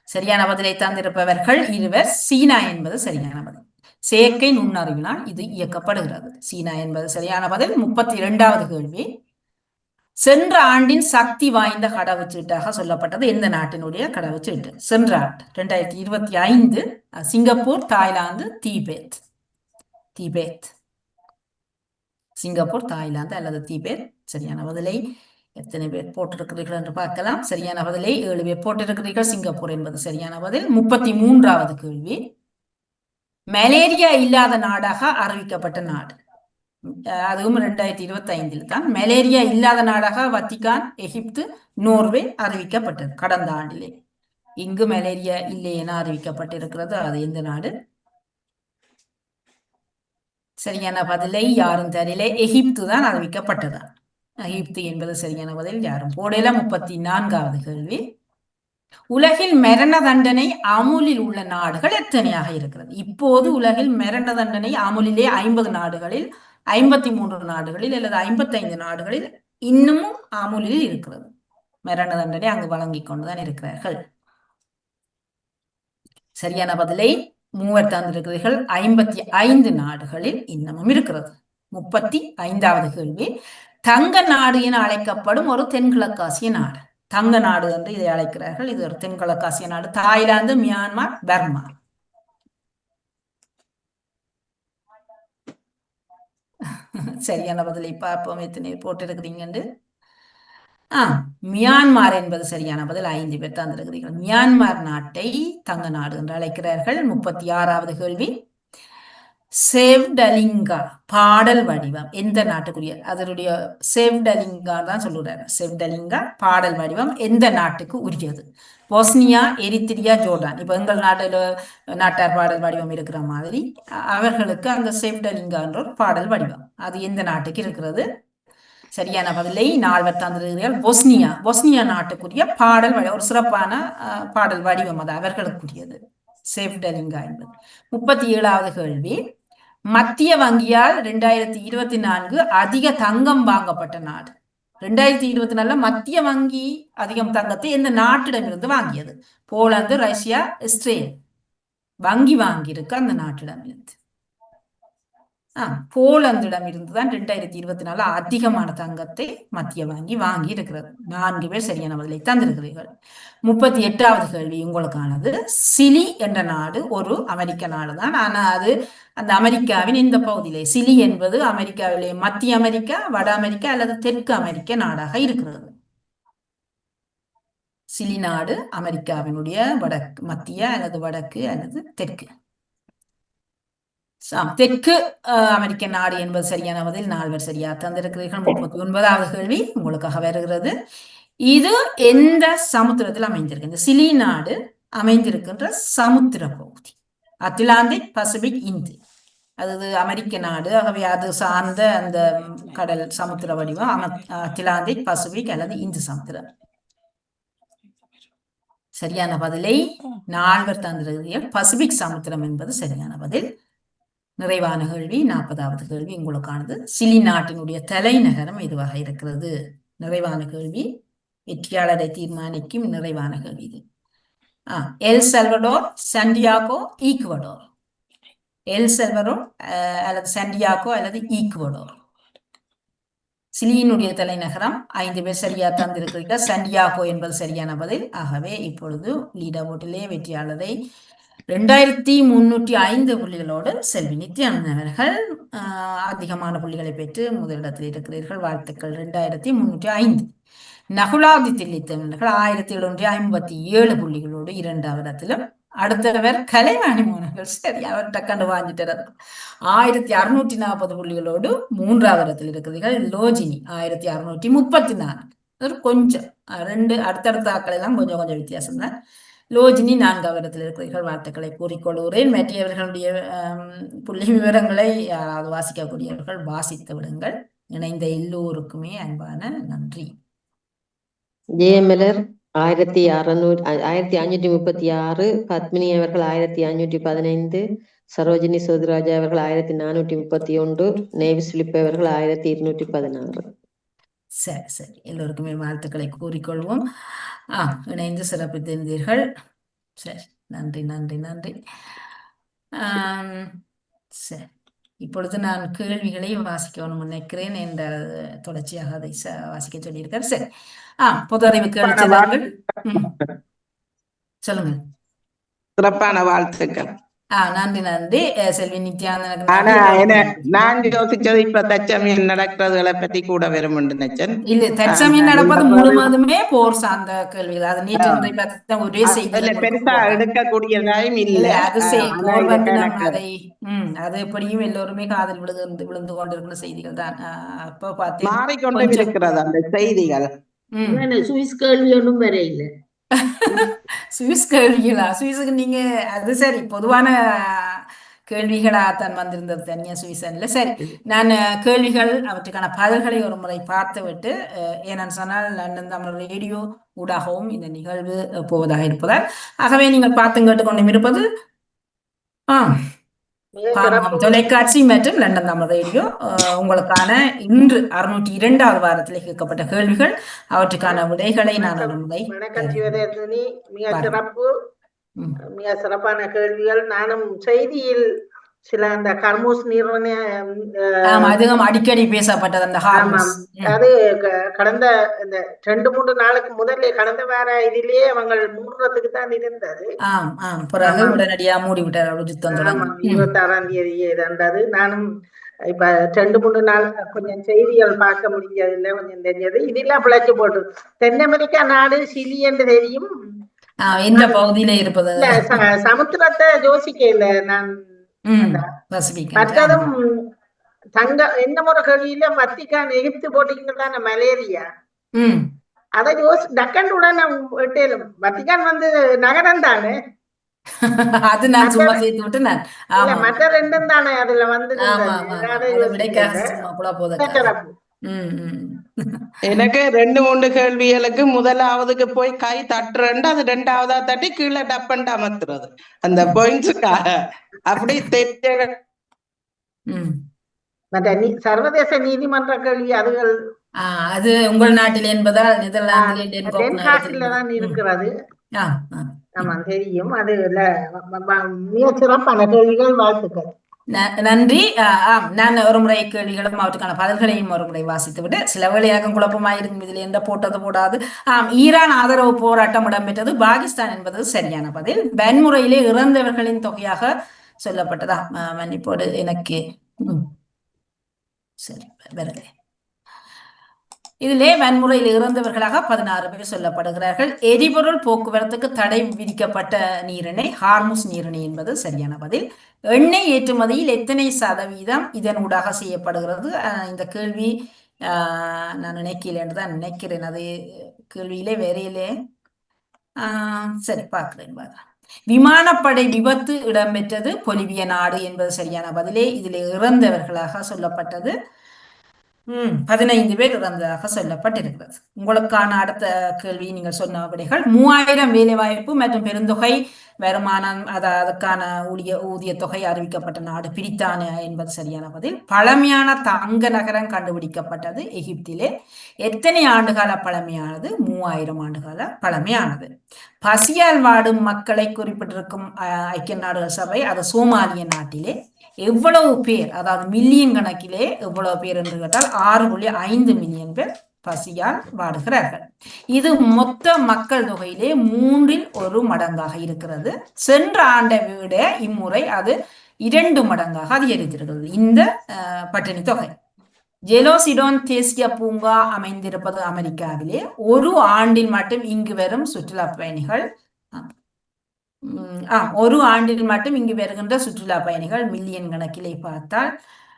சரியான பதிலை தந்திருப்பவர்கள் 2. சீனா என்பது சரியான பதில். செயற்கை நுண்ணறிவினால் இது இயக்கப்படுகிறது. சீனா என்பது சரியான பதில். 32வது கேள்வி. சென்ற ஆண்டின் சக்தி வாய்ந்த கடவுச்சீட்டாக சொல்லப்பட்டது எந்த நாட்டினுடைய கடவுச்சீட்டு? சென்ற ஆண்டு 2025 Singapore, Thailand, Tibet. Tibet, Singapore, Thailand அல்லது திபெத். சரியான பதிலை எத்தனை பேர் போட்டிருக்கிறீர்கள் என்று பார்க்கலாம். சரியான பதிலை 7 பேர் போட்டிருக்கிறீர்கள். சிங்கப்பூர் என்பது சரியான பதில். 33வது கேள்வி. மலேரியா இல்லாத நாடாக அறிவிக்கப்பட்ட நாடு. அதுவும் 2025 தான். மலேரியா இல்லாத நாடாக வத்திகான், எகிப்து, நோர்வே அறிவிக்கப்பட்டது கடந்த ஆண்டிலே. இங்கு மலேரியா இல்லை என அறிவிக்கப்பட்டிருக்கிறது. அது எந்த நாடு? சரியான பதிலை யாரும் தெரியல. எகிப்து தான் அறிவிக்கப்பட்டதா. எகிப்து என்பது சரியான பதில். யாரும் போடல. 34வது கேள்வி. உலகில் மரண தண்டனை அமுலில் உள்ள நாடுகள் எத்தனையாக இருக்கிறது? இப்போது உலகில் மரண தண்டனை அமுலிலே 50 நாடுகளில், 53 நாடுகளில் அல்லது 55 நாடுகளில் இன்னமும் அமுலில் இருக்கிறது. மரண தண்டனை அங்கு வழங்கிக் கொண்டுதான் இருக்கிறார்கள். சரியான பதிலை மூவர் தந்திருக்கிறீர்கள். 55 நாடுகளில் இன்னமும் இருக்கிறது. 35வது கேள்வி. தங்க நாடு என அழைக்கப்படும் ஒரு தென்கிழக்காசிய நாடு. தங்க நாடு என்று இதை அழைக்கிறார்கள். இது ஒரு தென்கிழக்காசிய நாடு. Thailand, Myanmar, Burma. சரியான பதிலை பார்ப்போம் எத்தனை போட்டிருக்கிறீங்க என்று. மியான்மர் என்பது சரியான பதில். 5 பேர் தந்திருக்கிறீர்கள். மியான்மர் நாட்டை தங்க நாடு என்று அழைக்கிறார்கள். 36வது கேள்வி. செவ்டலிங்கா பாடல் வடிவம் எந்த நாட்டுக்குரிய? அதனுடைய செவ்டலிங்கா தான் சொல்லுறாரு. செவ்டலிங்கா பாடல் வடிவம் எந்த நாட்டுக்கு உரியது? பொஸ்னியா, எரித்திரியா, ஜோர்டான். இப்ப எங்கள் நாட்டார் பாடல் வடிவம் இருக்கிற மாதிரி அவர்களுக்கு அந்த செவ்டலிங்கா என்ற ஒரு பாடல் வடிவம் அது எந்த நாட்டுக்கு இருக்கிறது? சரியான பதிலை 4 தந்திருக்கிறீர்கள். பொஸ்னியா நாட்டுக்குரிய பாடல் ஒரு சிறப்பான பாடல் வடிவம் அது அவர்களுக்குரியது செவ்டலிங்கா என்பது. 37வது கேள்வி. மத்திய வங்கியால் 2024 அதிக தங்கம் வாங்கப்பட்ட நாடு. 2024 மத்திய வங்கி அதிகம் தங்கத்தை எந்த நாட்டிடமிருந்து வாங்கியது? Poland, Russia, Israel. வங்கி வாங்கியிருக்கு அந்த நாட்டிடமிருந்து. போலந்திடம் இருந்துதான் 2024 அதிகமான தங்கத்தை மத்திய வங்கி வாங்கி இருக்கிறது. 4 பேர் சரியான பதிலை தந்திருக்கிறீர்கள். 38வது கேள்வி உங்களுக்கானது. சிலி என்ற நாடு ஒரு அமெரிக்க நாடு தான். ஆனா அது அந்த அமெரிக்காவின் இந்த பகுதியிலே, சிலி என்பது அமெரிக்காவிலே மத்திய அமெரிக்கா, வட அமெரிக்கா அல்லது தெற்கு அமெரிக்க நாடாக இருக்கிறது. சிலி நாடு அமெரிக்காவினுடைய வடக்கு, மத்திய அல்லது வடக்கு அல்லது தெற்கு. தெற்கு அமெரிக்க நாடு என்பது சரியான பதில். 4 பேர் சரியா தந்திருக்கிறீர்கள். 39வது கேள்வி உங்களுக்காக வருகிறது. இது எந்த சமுத்திரத்தில் அமைந்திருக்கு? இந்த சிலி நாடு அமைந்திருக்கின்ற சமுத்திர பகுதி அட்லாண்டிக், பசிபிக், இந்து. அது அமெரிக்க நாடு. ஆகவே அது சார்ந்த அந்த கடல் சமுத்திர வடிவம் அட்லாண்டிக், பசிபிக் அல்லது இந்து சமுத்திரம். சரியான பதிலை 4 பேர் தந்திருக்கிறீர்கள். பசிபிக் சமுத்திரம் என்பது சரியான பதில். நிறைவான கேள்வி 40வது கேள்வி உங்களுக்கானது. சிலி நாட்டினுடைய தலைநகரம் எதுவாக இருக்கிறது? நிறைவான கேள்வி, வெற்றியாளரை தீர்மானிக்கும் நிறைவான கேள்வி இது. L Salvador, Santiago, Ecuador. L Salvador அல்லது சாண்டியாகோ அல்லது ஈக்குவடோர். சிலியினுடைய தலைநகரம். 5 பேர் சரியா தந்திருக்கிறீர்கள். சாண்டியாகோ என்பது சரியான பதில். ஆகவே இப்பொழுது லீடர் போட்டிலே வெற்றியாளரை 2305 புள்ளிகளோடு செல்வி நித்யானந்தன் அவர்கள் அதிகமான புள்ளிகளை பெற்று முதலிடத்தில் இருக்கிறீர்கள். வாழ்த்துக்கள். 2305. நகுலாதி தில்லித்தவர்கள் 1757 புள்ளிகளோடு 2வது இடத்திலும். அடுத்தவர் கலைவாணி மோனர்கள். சரி, அவர்கிட்ட கண்டு வாங்கிட்டார். 1640 புள்ளிகளோடு 3வது இடத்தில் இருக்கிறீர்கள். லோஜினி 1634. கொஞ்சம் 2 அடுத்தடுத்த ஆக்கள் எல்லாம் கொஞ்சம் கொஞ்சம் வித்தியாசம் தான். லோஜினி 4வது இடத்தில் இருக்கிறீர்கள். வாழ்த்துக்களை கூறிக்கொள்கிறேன். மற்றவர்களுடைய புள்ளி விவரங்களை யாராவது வாசிக்கக்கூடியவர்கள் வாசித்து விடுங்கள். இணைந்த எல்லோருக்குமே அன்பான நன்றி. ஜெயமலர் 1536, பத்மினி அவர்கள் 1515, சரோஜினி சோதிராஜா அவர்கள் 1431, நேவிஸ் பிலிப் அவர்கள் 1216. சரி சரி, எல்லோருக்குமே வாழ்த்துக்களை கூறிக்கொள்வோம். இணைந்து சிறப்பித்திருந்தீர்கள். சரி, நன்றி நன்றி நன்றி. சரி, இப்பொழுது நான் கேள்விகளை வாசிக்கணும் நினைக்கிறேன் என்ற தொடர்ச்சியாக அதை வாசிக்க சொல்லியிருக்கார். சரி, பொது அறிவு கேள்வி சொல்லுங்க. சிறப்பான வாழ்த்துக்கள். நன்றி நன்றி செல்வி நித்யானந்தன். நான் யோசிச்சது இப்ப தற்சமயம் நடக்கிறதுகளை பத்தி கூட வரும் நினைச்சேன். இல்ல, தற்சமயம் நடப்பது முழுவதுமே போர் சார்ந்த கேள்விகள். அது நேற்று ஒரே செய்தி பெருசா எடுக்கக்கூடியதாயும் இல்லை. அது அது எப்படியும் எல்லோருமே காதல் விழுந்து கொண்டிருக்கிற செய்திகள் தான். அப்ப பார்த்து மாறிக்கொண்டு இருக்கிறது அந்த செய்திகள். சுவிஸ் கேள்வி ஒன்றும் வர இல்லை. சுவிஸ் கேள்விகளா? சுவிஸுக்கு நீங்க அது சரி, பொதுவான கேள்விகளாகத்தான் வந்திருந்தது தனியா சுவிசன்ல. சரி, நான் கேள்விகள் அவற்றுக்கான பதில்களை ஒரு முறை பார்த்துவிட்டு ஏனென்னு சொன்னால் லண்டன் தமிழ் ரேடியோ ஊடாகவும் இந்த நிகழ்வு போவதாக இருப்பதால், ஆகவே நீங்கள் பார்த்து கேட்டுக்கொண்டும் இருப்பது தொலைக்காட்சி மற்றும் லண்டன் தமிழ் ரேடியோ. உங்களுக்கான இன்று 602வது வாரத்தில் கேட்கப்பட்ட கேள்விகள், அவற்றுக்கான விடைகளை நான் ஒரு முறை மிக சிறப்பான கேள்விகள். நானும் செய்தியில் சில அந்த கர்மூஸ் அதிகம் அடிக்கடி பேசப்பட்டது அந்த அது கடந்த இந்த 2-3 நாளுக்கு முதல்ல கடந்த வார இதிலேயே அவங்க மூடுறதுக்கு தான் இருந்தது. பிறகு உடனடியா மூடி விட்டார் 26ஆம் தேதியே இருந்தது. நானும் இப்ப 2-3 நாள் கொஞ்சம் செய்திகள் பார்க்க முடிஞ்சதில்லை, கொஞ்சம் தெரிஞ்சது. இதெல்லாம் பிழைச்சு போட்டு தென் அமெரிக்கா நாடு சிலி என்று தெரியும், எந்த பகுதியில இருப்பது சமுத்திரத்தை யோசிக்க இல்லை நான். மற்றதும் தங்க எந்த முறை கேள்வியில வத்திக்கான் எகிப்து போட்டீங்கன்னா மலேரியா அதை டக்கன் உடனே விட்டேலும் வத்திக்கான் வந்து நகரம் தானே, அது நான் சும்மா சேர்த்து விட்டு மற்ற ரெண்டும் தானே அதுல வந்து எனக்கு 2-3 கேள்விகளுக்கு முதலாவதுக்கு போய் கை தட்டுறேன்ட்டு அது 2ஆவதா தட்டி கீழே டப்பன்ட்டு அமர்த்துறது அந்த பாயிண்ட்ஸுக்காக. அப்படி சர்வதேச நீதிமன்ற கேள்வி அதுகள் அது உங்கள் நாட்டில் என்பதால் நெதர்லாந்தில் தான் இருக்கிறது. ஆமா தெரியும். அது மிக சிறப்பான கேள்விகள். வாழ்த்துக்கள், நன்றி. நான் ஒரு முறை கேள்விகளும் அவற்றுக்கான பதில்களையும் ஒரு முறை வாசித்து விட்டு சில வேளையாக குழப்பமாயிருக்கும் இதில் எந்த போட்டது போடாது. ஈரான் ஆதரவு போராட்டம் இடம்பெற்றது, பாகிஸ்தான் என்பது சரியான பதில். வன்முறையிலே இறந்தவர்களின் தொகையாக சொல்லப்பட்டதா? மன்னிப்போடு எனக்கு சரி வருது. இதிலே வன்முறையில் இறந்தவர்களாக 16 பேர் சொல்லப்படுகிறார்கள். எரிபொருள் போக்குவரத்துக்கு தடை விதிக்கப்பட்ட நீரிணை ஹார்முஸ் நீரிணை என்பது சரியான பதில். எண்ணெய் ஏற்றுமதியில் எத்தனை சதவீதம் இதனூடாக செய்யப்படுகிறது? இந்த கேள்வி நான் நினைக்கல என்று தான் நினைக்கிறேன். அது கேள்வியிலே வேறையிலே சரி பார்க்கிறேன். விமானப்படை விபத்து இடம்பெற்றது பொலிவிய நாடு என்பது சரியான பதிலே. இதில் இறந்தவர்களாக சொல்லப்பட்டது 15 பேர் இறந்ததாக சொல்லப்பட்டிருக்கிறது. உங்களுக்கான அடுத்த கேள்வி நீங்கள் சொன்ன விடைகள் 3000 வேலைவாய்ப்பு மற்றும் பெருந்தொகை வருமானம் அதுக்கான ஊதிய தொகை அறிவிக்கப்பட்ட நாடு பிரித்தானியா என்பது சரியான பதில். பழமையான தங்க நகரம் கண்டுபிடிக்கப்பட்டது எகிப்திலே. எத்தனை ஆண்டுகால பழமையானது? 3000 ஆண்டுகால பழமையானது. பசியால் வாடும் மக்களை குறிப்பிட்டிருக்கும் ஐக்கிய நாடுகள் சபை அது சோமாலிய நாட்டிலே. எவ்வளவு பேர், அதாவது மில்லியன் கணக்கிலே எவ்வளவு பேர் என்று கேட்டால் 6.5 மில்லியன் பேர் பசியால் வாடுகிறார்கள். இது மொத்த மக்கள் தொகையிலே 1/3 மடங்காக இருக்கிறது. சென்ற ஆண்டை விட இம்முறை அது 2 மடங்காக அதிகரித்திருக்கிறது இந்த பட்டினி தொகை. ஜெலோசிடோன் தேசிய பூங்கா அமைந்திருப்பது அமெரிக்காவிலே. ஒரு ஆண்டில் மட்டும் இங்கு வரும் சுற்றுலா பயணிகள் ஒரு ஆண்டில் மட்டும் இங்கு வருகின்ற சுற்றுலா பயணிகள் மில்லியன் கணக்கிலே பார்த்தால்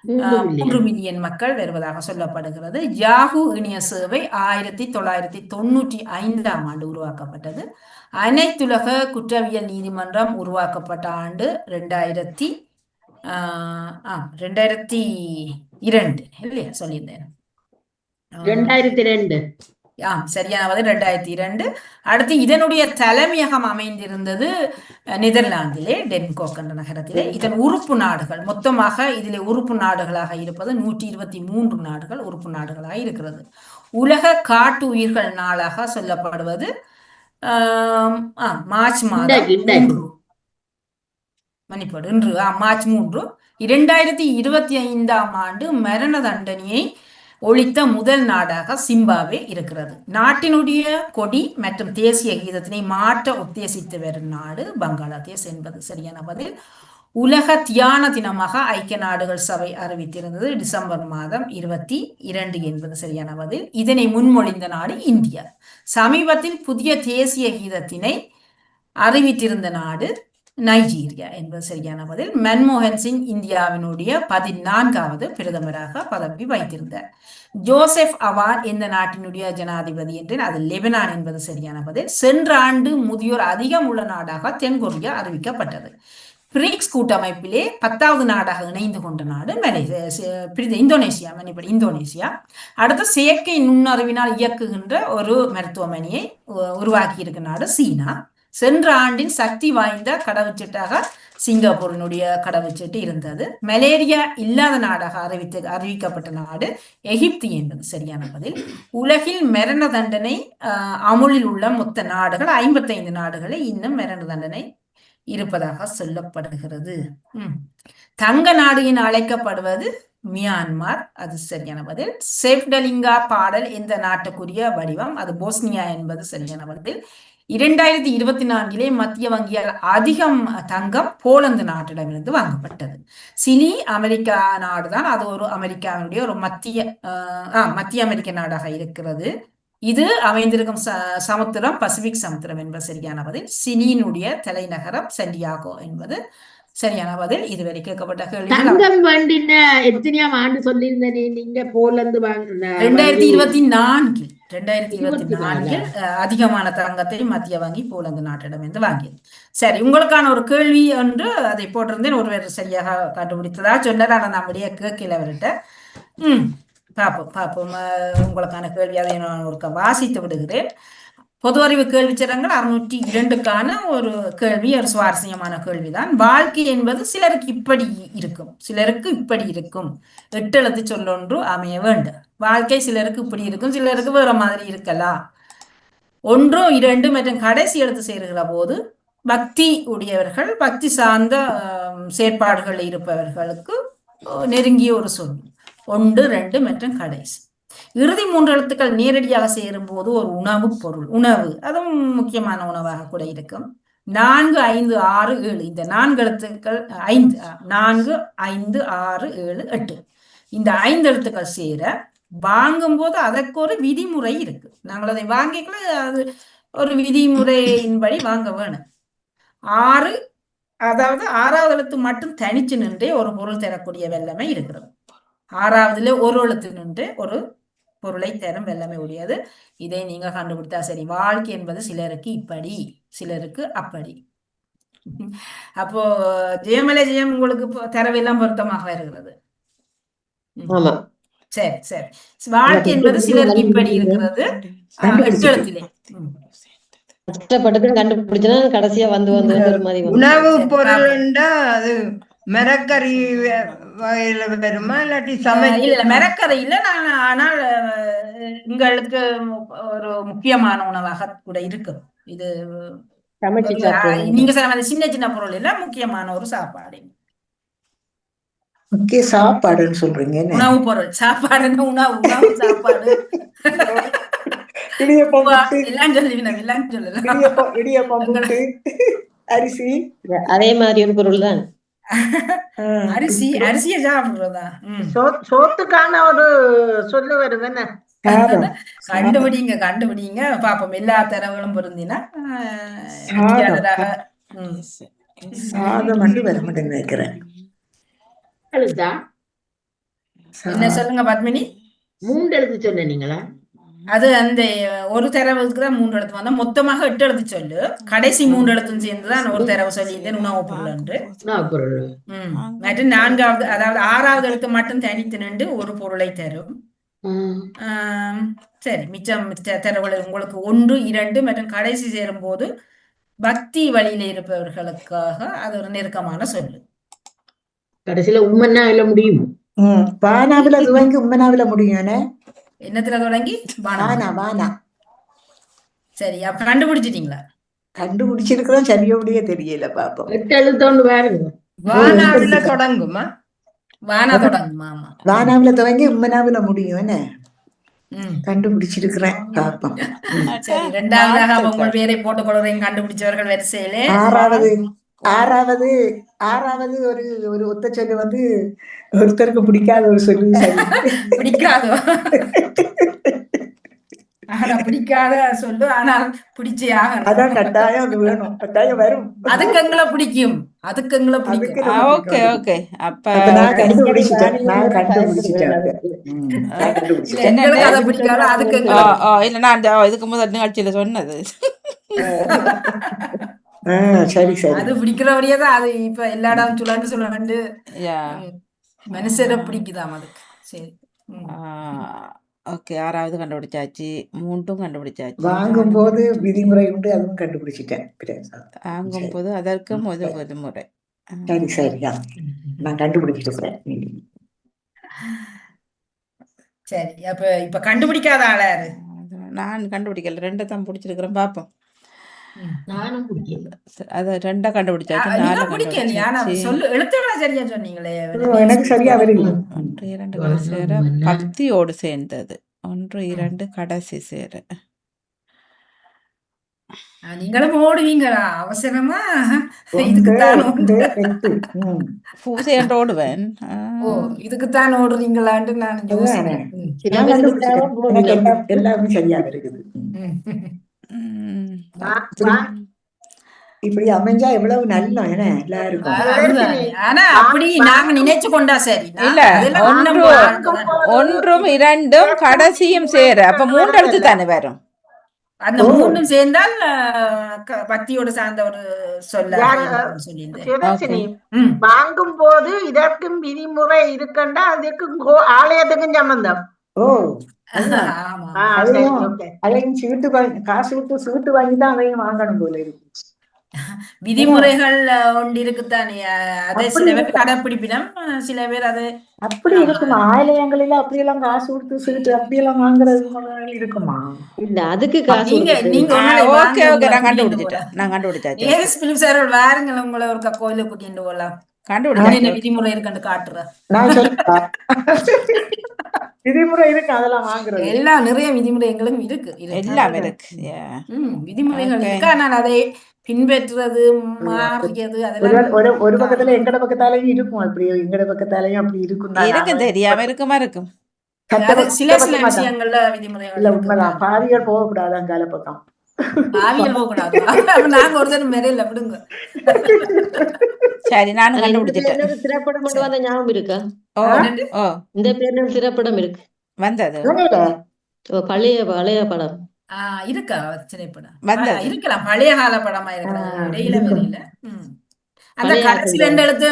3 மில்லியன் மக்கள் வருவதாக சொல்லப்படுகிறது. யாஹூ இணைய சேவை 1995ஆம் ஆண்டு உருவாக்கப்பட்டது. அனைத்துலக குற்றவியல் நீதிமன்றம் உருவாக்கப்பட்ட ஆண்டு 2002 இல்லையா சொல்லியிருந்தேன்? 2002 சரியானது 2002. அடுத்து இதனுடைய தலைமையகம் அமைந்திருந்தது நெதர்லாந்திலே டென்கோக் என்ற நகரத்திலே. இதன் உறுப்பு நாடுகள் மொத்தமாக இதிலே உறுப்பு நாடுகளாக இருப்பது 123 நாடுகள் உறுப்பு நாடுகளாக இருக்கிறது. உலக காட்டு உயிர்கள் நாளாக சொல்லப்படுவது மார்ச் மாதம் மன்னிப்போடு இன்று மார்ச் 3. 2025ஆம் ஆண்டு மரண தண்டனையை ஒழித்த முதல் நாடாக சிம்பாப்வே இருக்கிறது. நாட்டினுடைய கொடி மற்றும் தேசிய கீதத்தினை மாற்ற உத்தேசித்து வரும் நாடு பங்களாதேஷ் என்பது சரியான பதில். உலக தியான தினமாக ஐக்கிய நாடுகள் சபை அறிவித்திருந்தது டிசம்பர் மாதம் 22 என்பது சரியான பதில். இதனை முன்மொழிந்த நாடு இந்தியா. சமீபத்தில் புதிய தேசிய கீதத்தினை அறிவித்திருந்த நாடு நைஜீரியா என்பது சரியான பதில். மன்மோகன் சிங் இந்தியாவினுடைய 14வது பிரதமராக பதவி வைத்திருந்தார். ஜோசப் அவான் எந்த நாட்டினுடைய ஜனாதிபதி என்றேன், அது லெபனான் என்பது சரியான பதில். சென்ற ஆண்டு முதியோர் அதிகம் உள்ள நாடாக தென்கொரியா அறிவிக்கப்பட்டது. பிரிக்ஸ் கூட்டமைப்பிலே 10வது நாடாக இணைந்து கொண்ட நாடு இந்தோனேசியா. இந்தோனேசியா அடுத்து செயற்கை நுண்ணறிவினால் இயக்குகின்ற ஒரு மருத்துவமனையை உருவாக்கி இருக்க நாடு சீனா. சென்ற ஆண்டின் சக்தி வாய்ந்த கடவுச்சீட்டாக சிங்கப்பூரினுடைய கடவுச்சீட்டு இருந்தது. மலேரியா இல்லாத நாடாக அறிவிக்கப்பட்ட நாடு எகிப்து என்பது சரியான பதில். உலகில் மரண தண்டனை அமுலில் உள்ள மொத்த நாடுகள் 55 நாடுகளில் இன்னும் மரண தண்டனை இருப்பதாக சொல்லப்படுகிறது. தங்க நாடு என அழைக்கப்படுவது மியான்மர், அது சரியான பதில். செவ்டலிங்கா பாடல் எந்த நாட்டுக்குரிய வடிவம்? அது போஸ்னியா என்பது சரியான பதில். 2024 மத்திய வங்கியால் அதிகம் தங்கம் போலந்து நாட்டிடமிருந்து வாங்கப்பட்டது. சிலி அமெரிக்கா நாடுதான், அது ஒரு அமெரிக்காவினுடைய ஒரு மத்திய அமெரிக்க நாடாக இருக்கிறது. இது அமைந்திருக்கும் சமுத்திரம் பசிபிக் சமுத்திரம் என்பது சரியான பதில். சிலியினுடைய தலைநகரம் சாண்டியாகோ என்பது சரியான பதில். இதுவரை கேட்கப்பட்ட கேள்வி தங்கம் வேண்டின எத்தனையாம் ஆண்டு சொல்லியிருந்தேன் நீங்க போலந்து 2024 அதிகமான தங்கத்தை மத்திய வங்கி போலந்து நாட்டிடமிருந்து வாங்கியது. சரி, உங்களுக்கான ஒரு கேள்வி ஒன்று அதை போட்டிருந்தேன், ஒருவர் சரியாக கண்டுபிடித்ததா சொன்னார். ஆனால் நம்முடைய கேட்கல அவர்கிட்ட. பார்ப்போம் உங்களுக்கான கேள்வி அதை நான் ஒரு வாசித்து விடுகிறேன். பொது அறிவு கேள்விச்சரங்கள் 602க்கான ஒரு கேள்வி, ஒரு சுவாரஸ்யமான கேள்விதான். வாழ்க்கை என்பது சிலருக்கு இப்படி இருக்கும், சிலருக்கு இப்படி இருக்கும். 8 எழுத்து சொல்லொன்று அமைய வேண்டும். வாழ்க்கை சிலருக்கு இப்படி இருக்கும், சிலருக்கு வேற மாதிரி இருக்கலாம். 1, 2 மற்றும் கடைசி எழுத்து சேருகிற போது பக்தி உடையவர்கள், பக்தி சார்ந்த செயற்பாடுகள் இருப்பவர்களுக்கு நெருங்கிய ஒரு சொல். 1, 2 மற்றும் கடைசி. இறுதி 3 எழுத்துக்கள் நேரடியாக சேரும் போது ஒரு உணவு பொருள், உணவு, அதுவும் முக்கியமான உணவாக கூட இருக்கும். 4, 5, 6, 7 இந்த 4 எழுத்துக்கள் 4, 5, 6, 7, 8 இந்த 5 எழுத்துக்கள் சேர வாங்கும் போது அதற்கு ஒரு விதிமுறை இருக்கு. நாங்கள் அதை வாங்கிக்கல, அது ஒரு விதிமுறையின்படி வாங்க வேணும். 6 அதாவது 6வது எழுத்து மட்டும் தனிச்சு நின்றே ஒரு பொருள் தரக்கூடிய வல்லமை இருக்கிறது. 6வதுல ஒரு எழுத்து நின்று ஒரு பொருளை தரும் வல்லமை உடையது. இதை நீங்க கண்டுபிடித்தா சரி. வாழ்க்கை என்பது சிலருக்கு இப்படி, சிலருக்கு அப்படி. அப்போ ஜெயமலை ஜெயம் உங்களுக்கு தரவெல்லாம் பொருத்தமாக வருகிறது. சரி சரி. வாழ்க்கை என்பது சிலருக்கு இப்படி இருக்கிறது. 8 எழுத்திலே கஷ்டப்பட்டு கண்டுபிடிச்சா கடைசியா வந்து ஒரு மாதிரி உணவு பொருள் அது மரக்கறி வகையில வருமா இல்லாட்டி இல்ல மரக்கறி இல்ல. ஆனால் உங்களுக்கு ஒரு முக்கியமான உணவாக கூட இருக்கும். இது நீங்க சொன்ன சின்ன சின்ன பொருள் இல்ல, முக்கியமான ஒரு சாப்பாடு. முக்கிய சாப்பாடுன்னு சொல்றீங்க. உணவு பொருள், சாப்பாடுன்னு உணவு சாப்பாடு எல்லாம் சொல்லுவீங்க, எல்லாம் சொல்லலாம். அரிசி அதே மாதிரி ஒரு பொருள் தான். அரிசிய சாப்பிடுறதா? சோத்துக்கான ஒரு சொல்லு வருது என்ன? கண்டுபிடிங்க பாப்போம். எல்லா தரவுகளும் பொருந்தினா சாதம் வந்து வர மாட்டேன்னு நினைக்கிறேன். என்ன சொல்லுங்க பத்மினி? 3 எழுத்து சொன்னீங்களா? அது அந்த ஒரு தரவுக்கு தான் 3 எழுத்து வந்தா, மொத்தமாக 8 எழுத்து சொல்லு. கடைசி 3 எழுத்தும் சேர்ந்துதான் ஒரு தரவு சொல்லியிருந்தேன், உணவு பொருள் என்று. மற்றும் 4வது அதாவது 6வது எழுத்து மட்டும் தனித்து நின்று ஒரு பொருளை தரும். சரி, மிச்சம் தரவுகள் உங்களுக்கு 1, 2 மற்றும் கடைசி சேரும் போது பக்தி வழியில இருப்பவர்களுக்காக அது ஒரு நெருக்கமான சொல்லு. கடைசியில உம்மனாவில முடியும். பானாவில துவங்கி உம்மனாவில முடியும். என்னத்துல தொடங்கி? பானா. சரி, அப்ப கண்டுபிடிச்சிட்டீங்களா? கண்டுபிடிச்சிருக்கிறோம், சரியோடைய தெரியல. பாப்போம். 8 எழுத்தோண்டு பாருங்க. வானாவில தொடங்குமா? வானா தொடங்குமா? ஆமா, வானாவில துவங்கி உம்மனாவில முடியும். என்ன கண்டுபிடிச்சிருக்கிறேன், பாப்போம். சரி, 2வது உங்கள் பேரை போட்டுக் கொள்றேன். கண்டுபிடிச்சவர்கள் வரிசையிலே 6வது ஒரு ஒத்த சொல்லு வந்து ஒருத்தருக்கு பிடிக்காத ஒரு சொல்லு. பிடிக்காதோ? பிடிக்காத சொல்லு, ஆனால் பிடிச்சே ஆகணும். அதான் கட்டாயம், அது வேணும், கட்டாயம் வரும். அதுக்கு எங்களை பிடிக்கும். Okay okay. அப்ப நான் கண்டுபிடிச்சிட்டேன். அதை பிடிக்காத அதுக்கு இல்ல, நான் இதுக்கு முதல் நிகழ்ச்சியில சொன்னது. சரி சரி அது பிடிக்கிறபடியே தான் அது இப்ப எல்லா இடம் சுழண்டு சுழண்டு யா மனுஷரை பிடிக்குதாம் அதுக்கு. சரி. ஓகே 6வது கண்டுபிடிச்சாச்சு 3ம் கண்டுபிடிச்சாச்சு வாங்கும் போது விதிமுறை உண்டு, அதுவும் கண்டுபிடிச்சிட்டேன். வாங்கும் போது அதற்கு முதல் விதிமுறை. சரி சரியா, நான் கண்டுபிடிச்சிட்டு சரி. அப்ப இப்ப கண்டுபிடிக்காத ஆளா யாரு? நான் கண்டுபிடிக்கல, 2 தான் பிடிச்சிருக்கிறேன், பார்ப்போம். நானும் பிடிக்கல. அதை 2 கண்டுபிடிச்சாச்சு, நீங்க 4 பிடிக்கலையா? நான் கண்டுபிடிச்சாச்சு. சொல்லு எழுத்துக்களை சரியா சொன்னீங்களே. எனக்கு சரியா வருது. 1 2 கடைசி சேர பக்தியோடு சேர்ந்தது. 1 2 கடைசி சேர. நீங்களும் ஓடுவீங்களா அவசரமா? இதுக்குத்தான் பூசையன்று ஓடுவேன். ஓ, இதுக்குத்தான் ஓடுறீங்களான்னு நான் யோசிக்கிறேன். எல்லாமே சரியா இருக்குது. இப்படி அமைஞ்சா எவ்வளவு நல்ல எல்லாருக்கும். ஆனா அப்படி நாங்க நினைச்சு கொண்டா சரி. இல்ல, 1ம் 2ம் கடைசியும் சேர, அப்ப 3 எழுத்து தானே வரும். அந்த 3ம் சேர்ந்தால் பக்தியோடு சார்ந்த ஒரு சொல்ல சொல்லியிருந்தேன். வாங்கும் போது இதற்கும் விதிமுறை இருக்கண்டா, அதுக்கும் ஆலயத்துக்கும் சம்பந்தம். அதையும் சீட்டு காசு விட்டு சீட்டு வாங்கிதான் அதையும் வாங்கணும் போல இருக்கு. விதிமுறைகள் ஒன்று இருக்குத்தானே, அதை சில பேர் கடைப்பிடிப்பினம், சில பேர் அது அப்படி இருக்குமா? ஆலயங்களில அப்படியெல்லாம் காசு கொடுத்து சீட்டு அப்படியெல்லாம் வாங்குறது இருக்குமா? இல்ல, அதுக்கு காசு வாருங்கள், உங்களை ஒரு கோயில கூட்டிட்டு போகலாம். என்ன விதிமுறை இருக்குன்னு காட்டுறேன். விதிமுறை இருக்கு, அதெல்லாம் வாங்குறது எல்லாம் நிறைய விதிமுறை எங்களுக்கும் இருக்கு, எல்லாம் இருக்கு. விதிமுறைகள் இருக்கு. ஆனால் அதை பின்பற்றுறது மாறியது அதெல்லாம் ஒரு பக்கத்துல எங்கட பக்கத்தாலையும் இருக்கும், அப்படி எங்கட பக்கத்தாலையும் அப்படி இருக்கும். தெரியாம இருக்குமா இருக்கும். சில விஷயங்கள்ல விதிமுறைகள் உண்மைதான். பாவிகள் போகக்கூடாது அங்கால பக்கம். பாவிகள் போகக்கூடாது. நாங்க ஒரு தடவை மெரையில விடுங்க. சரி, நானும் கண்டுபிடிச்சிட்டேன். திரைப்படம் மட்டும் வந்த ஞாபகம் இருக்கா? இந்த பேர்ல திரைப்படம் இருக்கு வந்தது. பழைய பழைய படம் இருக்கா? திரைப்படம் இருக்கலாம், பழைய கால படமா இருக்கலாம், இடையில வரையில. அந்த கடைசி 2 எழுத்து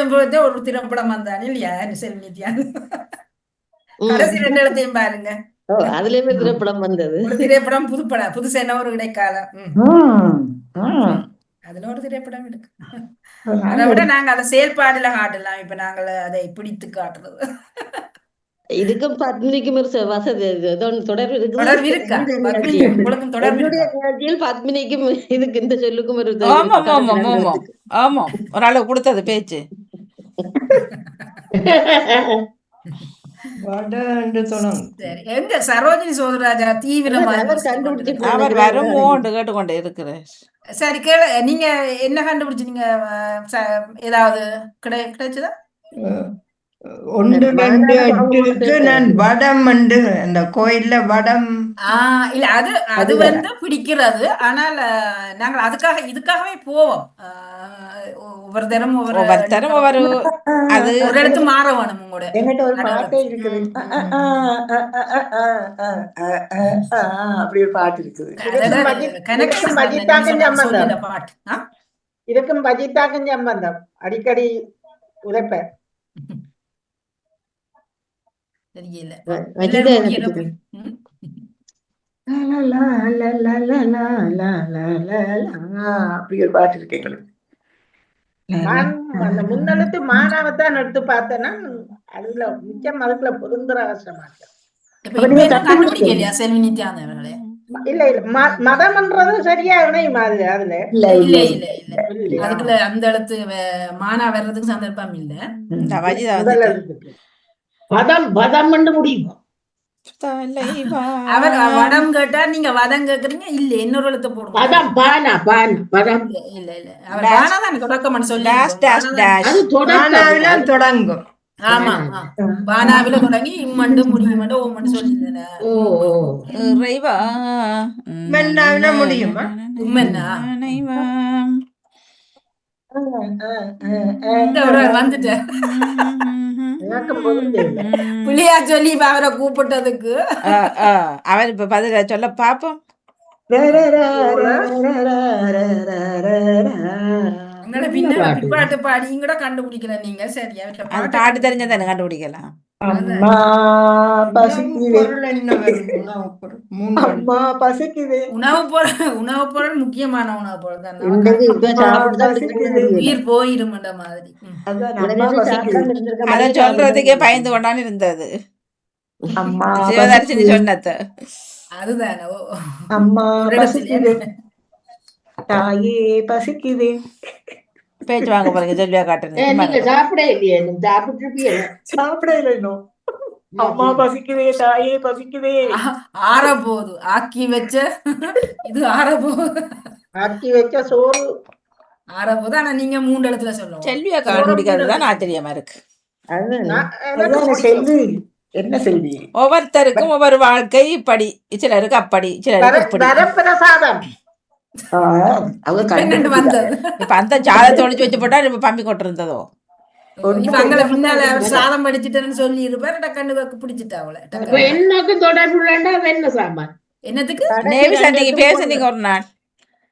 ஒரு திரைப்படம் வந்தானே இல்லையா, செல்வித்யா? கடைசி 2 எழுத்தையும் பாருங்க, அதுலயுமே திரைப்படம் வந்தது. ஒரு திரைப்படம் புதுப்படம், புதுசேன ஒரு இடைக்காலம், அதுல ஒரு திரைப்படம் இருக்கு. அதை விட நாங்க அதை செயல்பாடுல காட்டலாம். இப்ப நாங்கள் அதை பிடித்து காட்டுறது. இதுக்கும் பத்மினிக்கும் வசதி தொடர்பு இருக்கு. பத்மினிக்கும் இதுக்கு இந்த சொல்லுக்கும் ஒரு ஆமா, ஒரு அளவு கொடுத்தது பேச்சு. எங்க சரோஜினி சோதராஜா தீவிரமா அவர் வருமோன்னு கேட்டுக்கொண்டே இருக்கிறார். சரி, கேளு. நீங்க என்ன கண்டுபிடிச்சீங்க? ஏதாவது கிடைச்சதா? 1 2 8 நான் வடம் உண்டு, அந்த கோயில்ல வடம். இல்ல, அது வந்து பிடிக்கிறது. ஆனால் நாங்கள் அதுக்காக இதுக்காகவே போவோம். ஒவ்வொருத்தரும் ஒவ்வொரு அது ஒரு இடத்து மாற வேணும். உங்களோட என்கிட்ட ஒரு பாட்டே இருக்குது, அப்படி ஒரு பாட்டு இருக்குது. இதுக்கும் பஜித்தாக்கும் சம்பந்தம், அடிக்கடி உழைப்ப. தெரியல, அப்படி ஒரு பாட்டு இருக்கு எங்களுக்கு. நான் அந்த முன்னெழுத்து மானாவத்தான் எடுத்து பார்த்தேன்னா அதுல மிச்சம் அதுக்குள்ள பொருந்துற அவசரமா இல்ல இல்ல மதம்ன்றது சரியா இணையும் அதுல இல்ல அதுக்குள்ள அந்த இடத்து மானா வர்றதுக்கு சந்தர்ப்பம் இல்ல. வதம் வதம் முடியும். அவர் வடம் கேட்டா நீங்க வதம் கேக்குறீங்க. இல்ல இன்னொரு எழுத்து போடுங்க. வதம் பானா பானா வதம் இல்ல இல்ல அவர் பானா தான் தொடக்கம்னு சொல்லி அது தொடங்கும். ஆமா, பானாவில தொடங்கி இம்மண்டு முடியுமண்டு ஓமண்டு சொல்லிட்டேன். இறைவா மென்னாவில முடியுமா? உம்மன்னா வந்துட்டேன் புள்ளியா சொல்லி அவரை கூப்பிட்டதுக்கு அவர் இப்ப பதில சொல்ல பாப்போம். பிற்பாட்டு பாடியும் கூட கண்டுபிடிக்கல நீங்க சரியா அது பாட்டு தெரிஞ்சதானே கண்டுபிடிக்கலாம். அம்மா பசிக்குது, பொருள் என்ன வரும்? உணவுப் பொருள். மூன்று அம்மா பசிக்குது, உணவு பொருள் முக்கியமான உணவு பொருள் தான். இன்றைக்கு இப்ப அம்மா சாப்பிட்டுதான் பசிக்குது. உயிர் போயிருமன்ற மாதிரி. அதான் அம்மா பசிக்குது, அதை சொல்றதுக்கே பயந்து கொண்டான்னு இருந்தது அம்மா சிவதர்ஷினி பசிக்குது, சொன்னது. அதுதானே அம்மா ஒரு இடத்துல பசிக்குது, தாயே பசிக்குது. பேச்சு வாங்க போறீங்க சொல்லியா காட்டுறது. சாப்பிட இல்லையே சாப்பிட்டு சாப்பிடல இன்னும். அம்மா பசிக்குதே, தாயே பசிக்குதே. ஆற போகுது ஆக்கி வச்ச இது ஆற போகுது ஆக்கி வச்ச சோறு ஆற போகுது. ஆனா நீங்க 3 இடத்துல சொல்லுவோம். செல்வியா கண்டுபிடிக்கிறது தான் ஆச்சரியமா இருக்கு. அதான செல்வி. என்ன செல்வி? ஒவ்வொருத்தருக்கும் ஒவ்வொரு வாழ்க்கை இப்படி, சிலருக்கு அப்படி, சிலருக்கு இப்படி. வரப்பிரசாதம். அவங்க என்னண்டு வந்தது இப்ப அந்த சாதத்தை ஒழிச்சு வச்சு போட்டா இப்ப பம்பி கொண்டு இருந்ததோ. இப்ப அங்க பின்னால அவர் சாதம் படிச்சுட்டேன்னு சொல்லி இருப்பார். டக்கண்டு பிடிச்சிட்டா அவளை என்னக்கு தொடர்பு என்ன சாமான் என்னத்துக்கு நேவி சண்டைக்கு பேசுனீங்க ஒரு நாள்.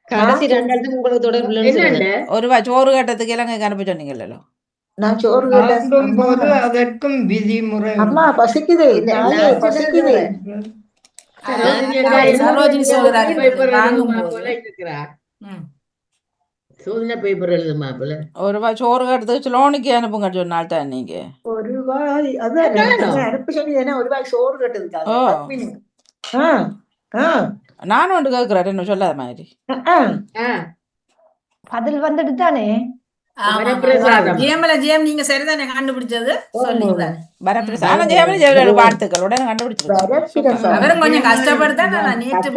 கடைசி 2 இடத்துக்கு உங்களுக்கு தொடர்பு ஒரு சோறு கட்டத்துக்கு இலங்கை அனுப்பி சொன்னீங்கல்ல. நான் சோறு போது அதற்கும் விதிமுறை. அம்மா பசிக்குது, தாயே பசிக்குது. சரோஜினி சோதராஜ் வாங்கும் போது சோதனை பேப்பர் எழுதுமா போல ஒரு சோறு கட்டத்துக்கு லோனுக்கு அனுப்புங்க சொன்னால் தான் நீங்க. ஒரு வாய் அதான் அனுப்பி சொல்லி ஏன்னா ஒரு வாய் சோறு கட்டுதுக்காக. நானும் ஒன்று கேட்கிறேன் என்ன சொல்லாத மாதிரி. அதில் வந்துட்டு தானே ஜெயம் நீங்க சரிதானே கண்டுபிடிச்சது சொல்லுங்க. வரப்பிரசாதம் ஜெயமணி ஜெயலலிதா வாழ்த்துக்கள் உடனே கண்டுபிடிச்சது. அவரும் கொஞ்சம் கஷ்டப்படுத்தா நேற்று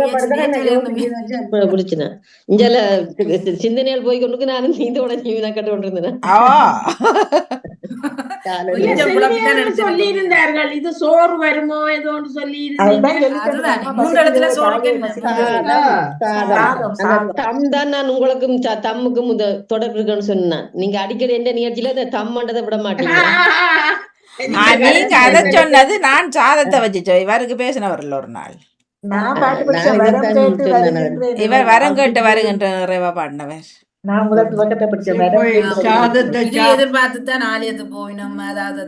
பிடிச்சினேன் இஞ்சால சிந்தனையால் போய் கொண்டு நானும் நீந்தோட ஜீவிதான் கட்டு கொண்டிருந்தேன். சொல்லி இருந்தார்கள் இது சோறு வருமோ ஏதோ சொல்லி தான் நான் உங்களுக்கும் தம்முக்கும் தொடர்பு இருக்குன்னு சொன்னேன். நீங்க அடிக்கடி எந்த நிகழ்ச்சியில தம்மண்டதை விட மாட்டீங்க. நீங்க அதை சொன்னது நான் சாதத்தை வச்சு இவருக்கு பேசினவர்கள் ஒரு நாள். இவர் வரம் கேட்டு வருகின்ற நிறைவா பாடினவர். எதிர்பார்த்துதான் ஆலயத்து போயினோம். அதாவது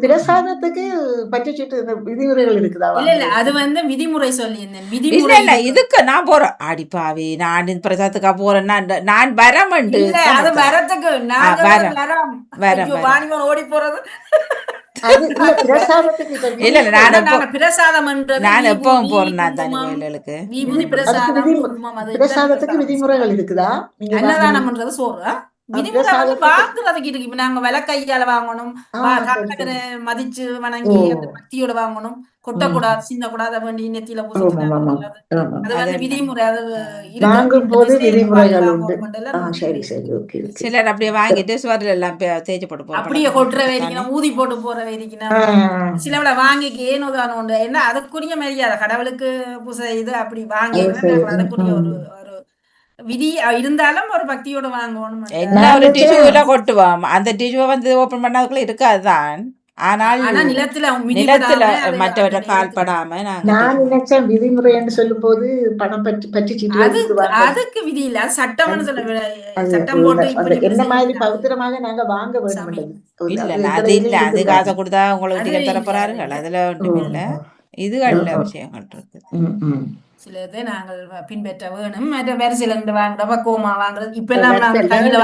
பிரசாதத்துக்கு பச்சைச்சீட்டு விதிமுறைகள் இருக்குதா? இல்ல அது வந்து விதிமுறை சொல்லியிருந்தேன். விதிமுறை இல்ல இதுக்கு நான் போறேன் அடிப்பாவி நான் பிரசாதத்துக்கா போறேன்னா நான் வரம் அது வரத்துக்கு வரம் ஓடி போறது இல்ல நான் எப்பவும் போறேன்னா தானே கோயிலுக்கு. பிரசாதத்துக்கு விதிமுறைகள் இருக்குதா? அன்னதானம் பண்றது சோறு விதிமுறை வாங்குறதுக்கு இருக்கு. இப்ப நாங்க விலை கையால வாங்கணும், மதிச்சு வணங்கி அந்த பக்தியோட வாங்கணும், கொட்டக்கூடாது, சின்ன கூடாத வேண்டி நெத்தியில பூசிக்கூடாது. அது வந்து விதிமுறை. சிலர் அப்படியே வாங்கிட்டு சுவரில் எல்லாம் தேய்ச்சி போட்டு போறோம். அப்படியே கொட்டுற வரைக்கணும், ஊதி போட்டு போற வரைக்கணும். சிலவளை வாங்கிக்கு ஏனோதானம் உண்டு. என்ன அதுக்குரிய மரியாதை கடவுளுக்கு பூசை இது அப்படி வாங்கி அதுக்குரிய ஒரு விதி இருந்தாலும் ஒரு பக்தியோட வாங்கணும். ஒரு டிஷ்யூல கொட்டுவோம். அந்த டிஷ்யூ வந்து ஓபன் பண்ணதுக்குள்ள இருக்காதுதான். ஆனால் நிலத்துல மற்றவற்றை கால்படாம நான் நினைச்சேன் விதிமுறைன்னு சொல்லும் போது பணம் பற்றி அதுக்கு விதி இல்ல, சட்டம் சட்டம் போட்டு என்ன மாதிரி பவித்திரமாக நாங்க வாங்க வேண்டும். இல்ல அது இல்ல, அது காசை கொடுத்தா உங்களுக்கு டிக்கெட் தர போறாருங்கள், அதுல ஒன்றும் இல்ல. இதுகள்ல விஷயங்கள் இருக்கு. சிலதை நாங்கள் பின்பற்ற வேணும். மற்ற வேறு சில வாங்குற பக்குவமா வாங்குறது இப்ப எல்லாம் நாங்கள் கையில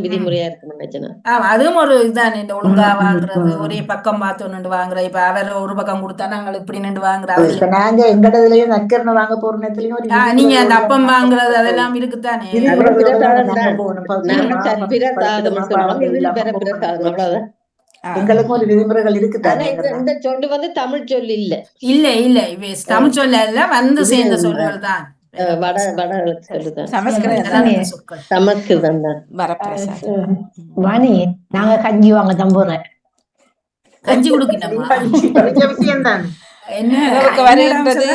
விதிமுறையா இருக்கு. அதுவும் ஒரு இதுதான். இந்த ஒழுங்கா வாங்குறது, ஒரே பக்கம் பார்த்து நின்று வாங்குறது. இப்ப அவர் ஒரு பக்கம் கொடுத்தா நாங்கள் இப்படி நின்று வாங்குறாங்க. நாங்க எங்கடதுலயும் நக்கரணை வாங்க போற நேரத்துலயும் நீங்க அந்த அப்பம் வாங்குறது அதெல்லாம் இருக்குதானே. எங்களுக்கும் ஒரு விதிமுறைகள் இருக்கு. இந்த சொல்லு வந்து தமிழ் சொல்லு இல்ல இல்ல இல்ல தமிழ் சொல்ல இல்ல, வந்து சேர்ந்த சொல்கள் தான். வாணி நாங்க கஞ்சி வாங்க தான் போறேன். கஞ்சி குடுக்கணுமா விஷயம் தான் என்ன வருகின்றது.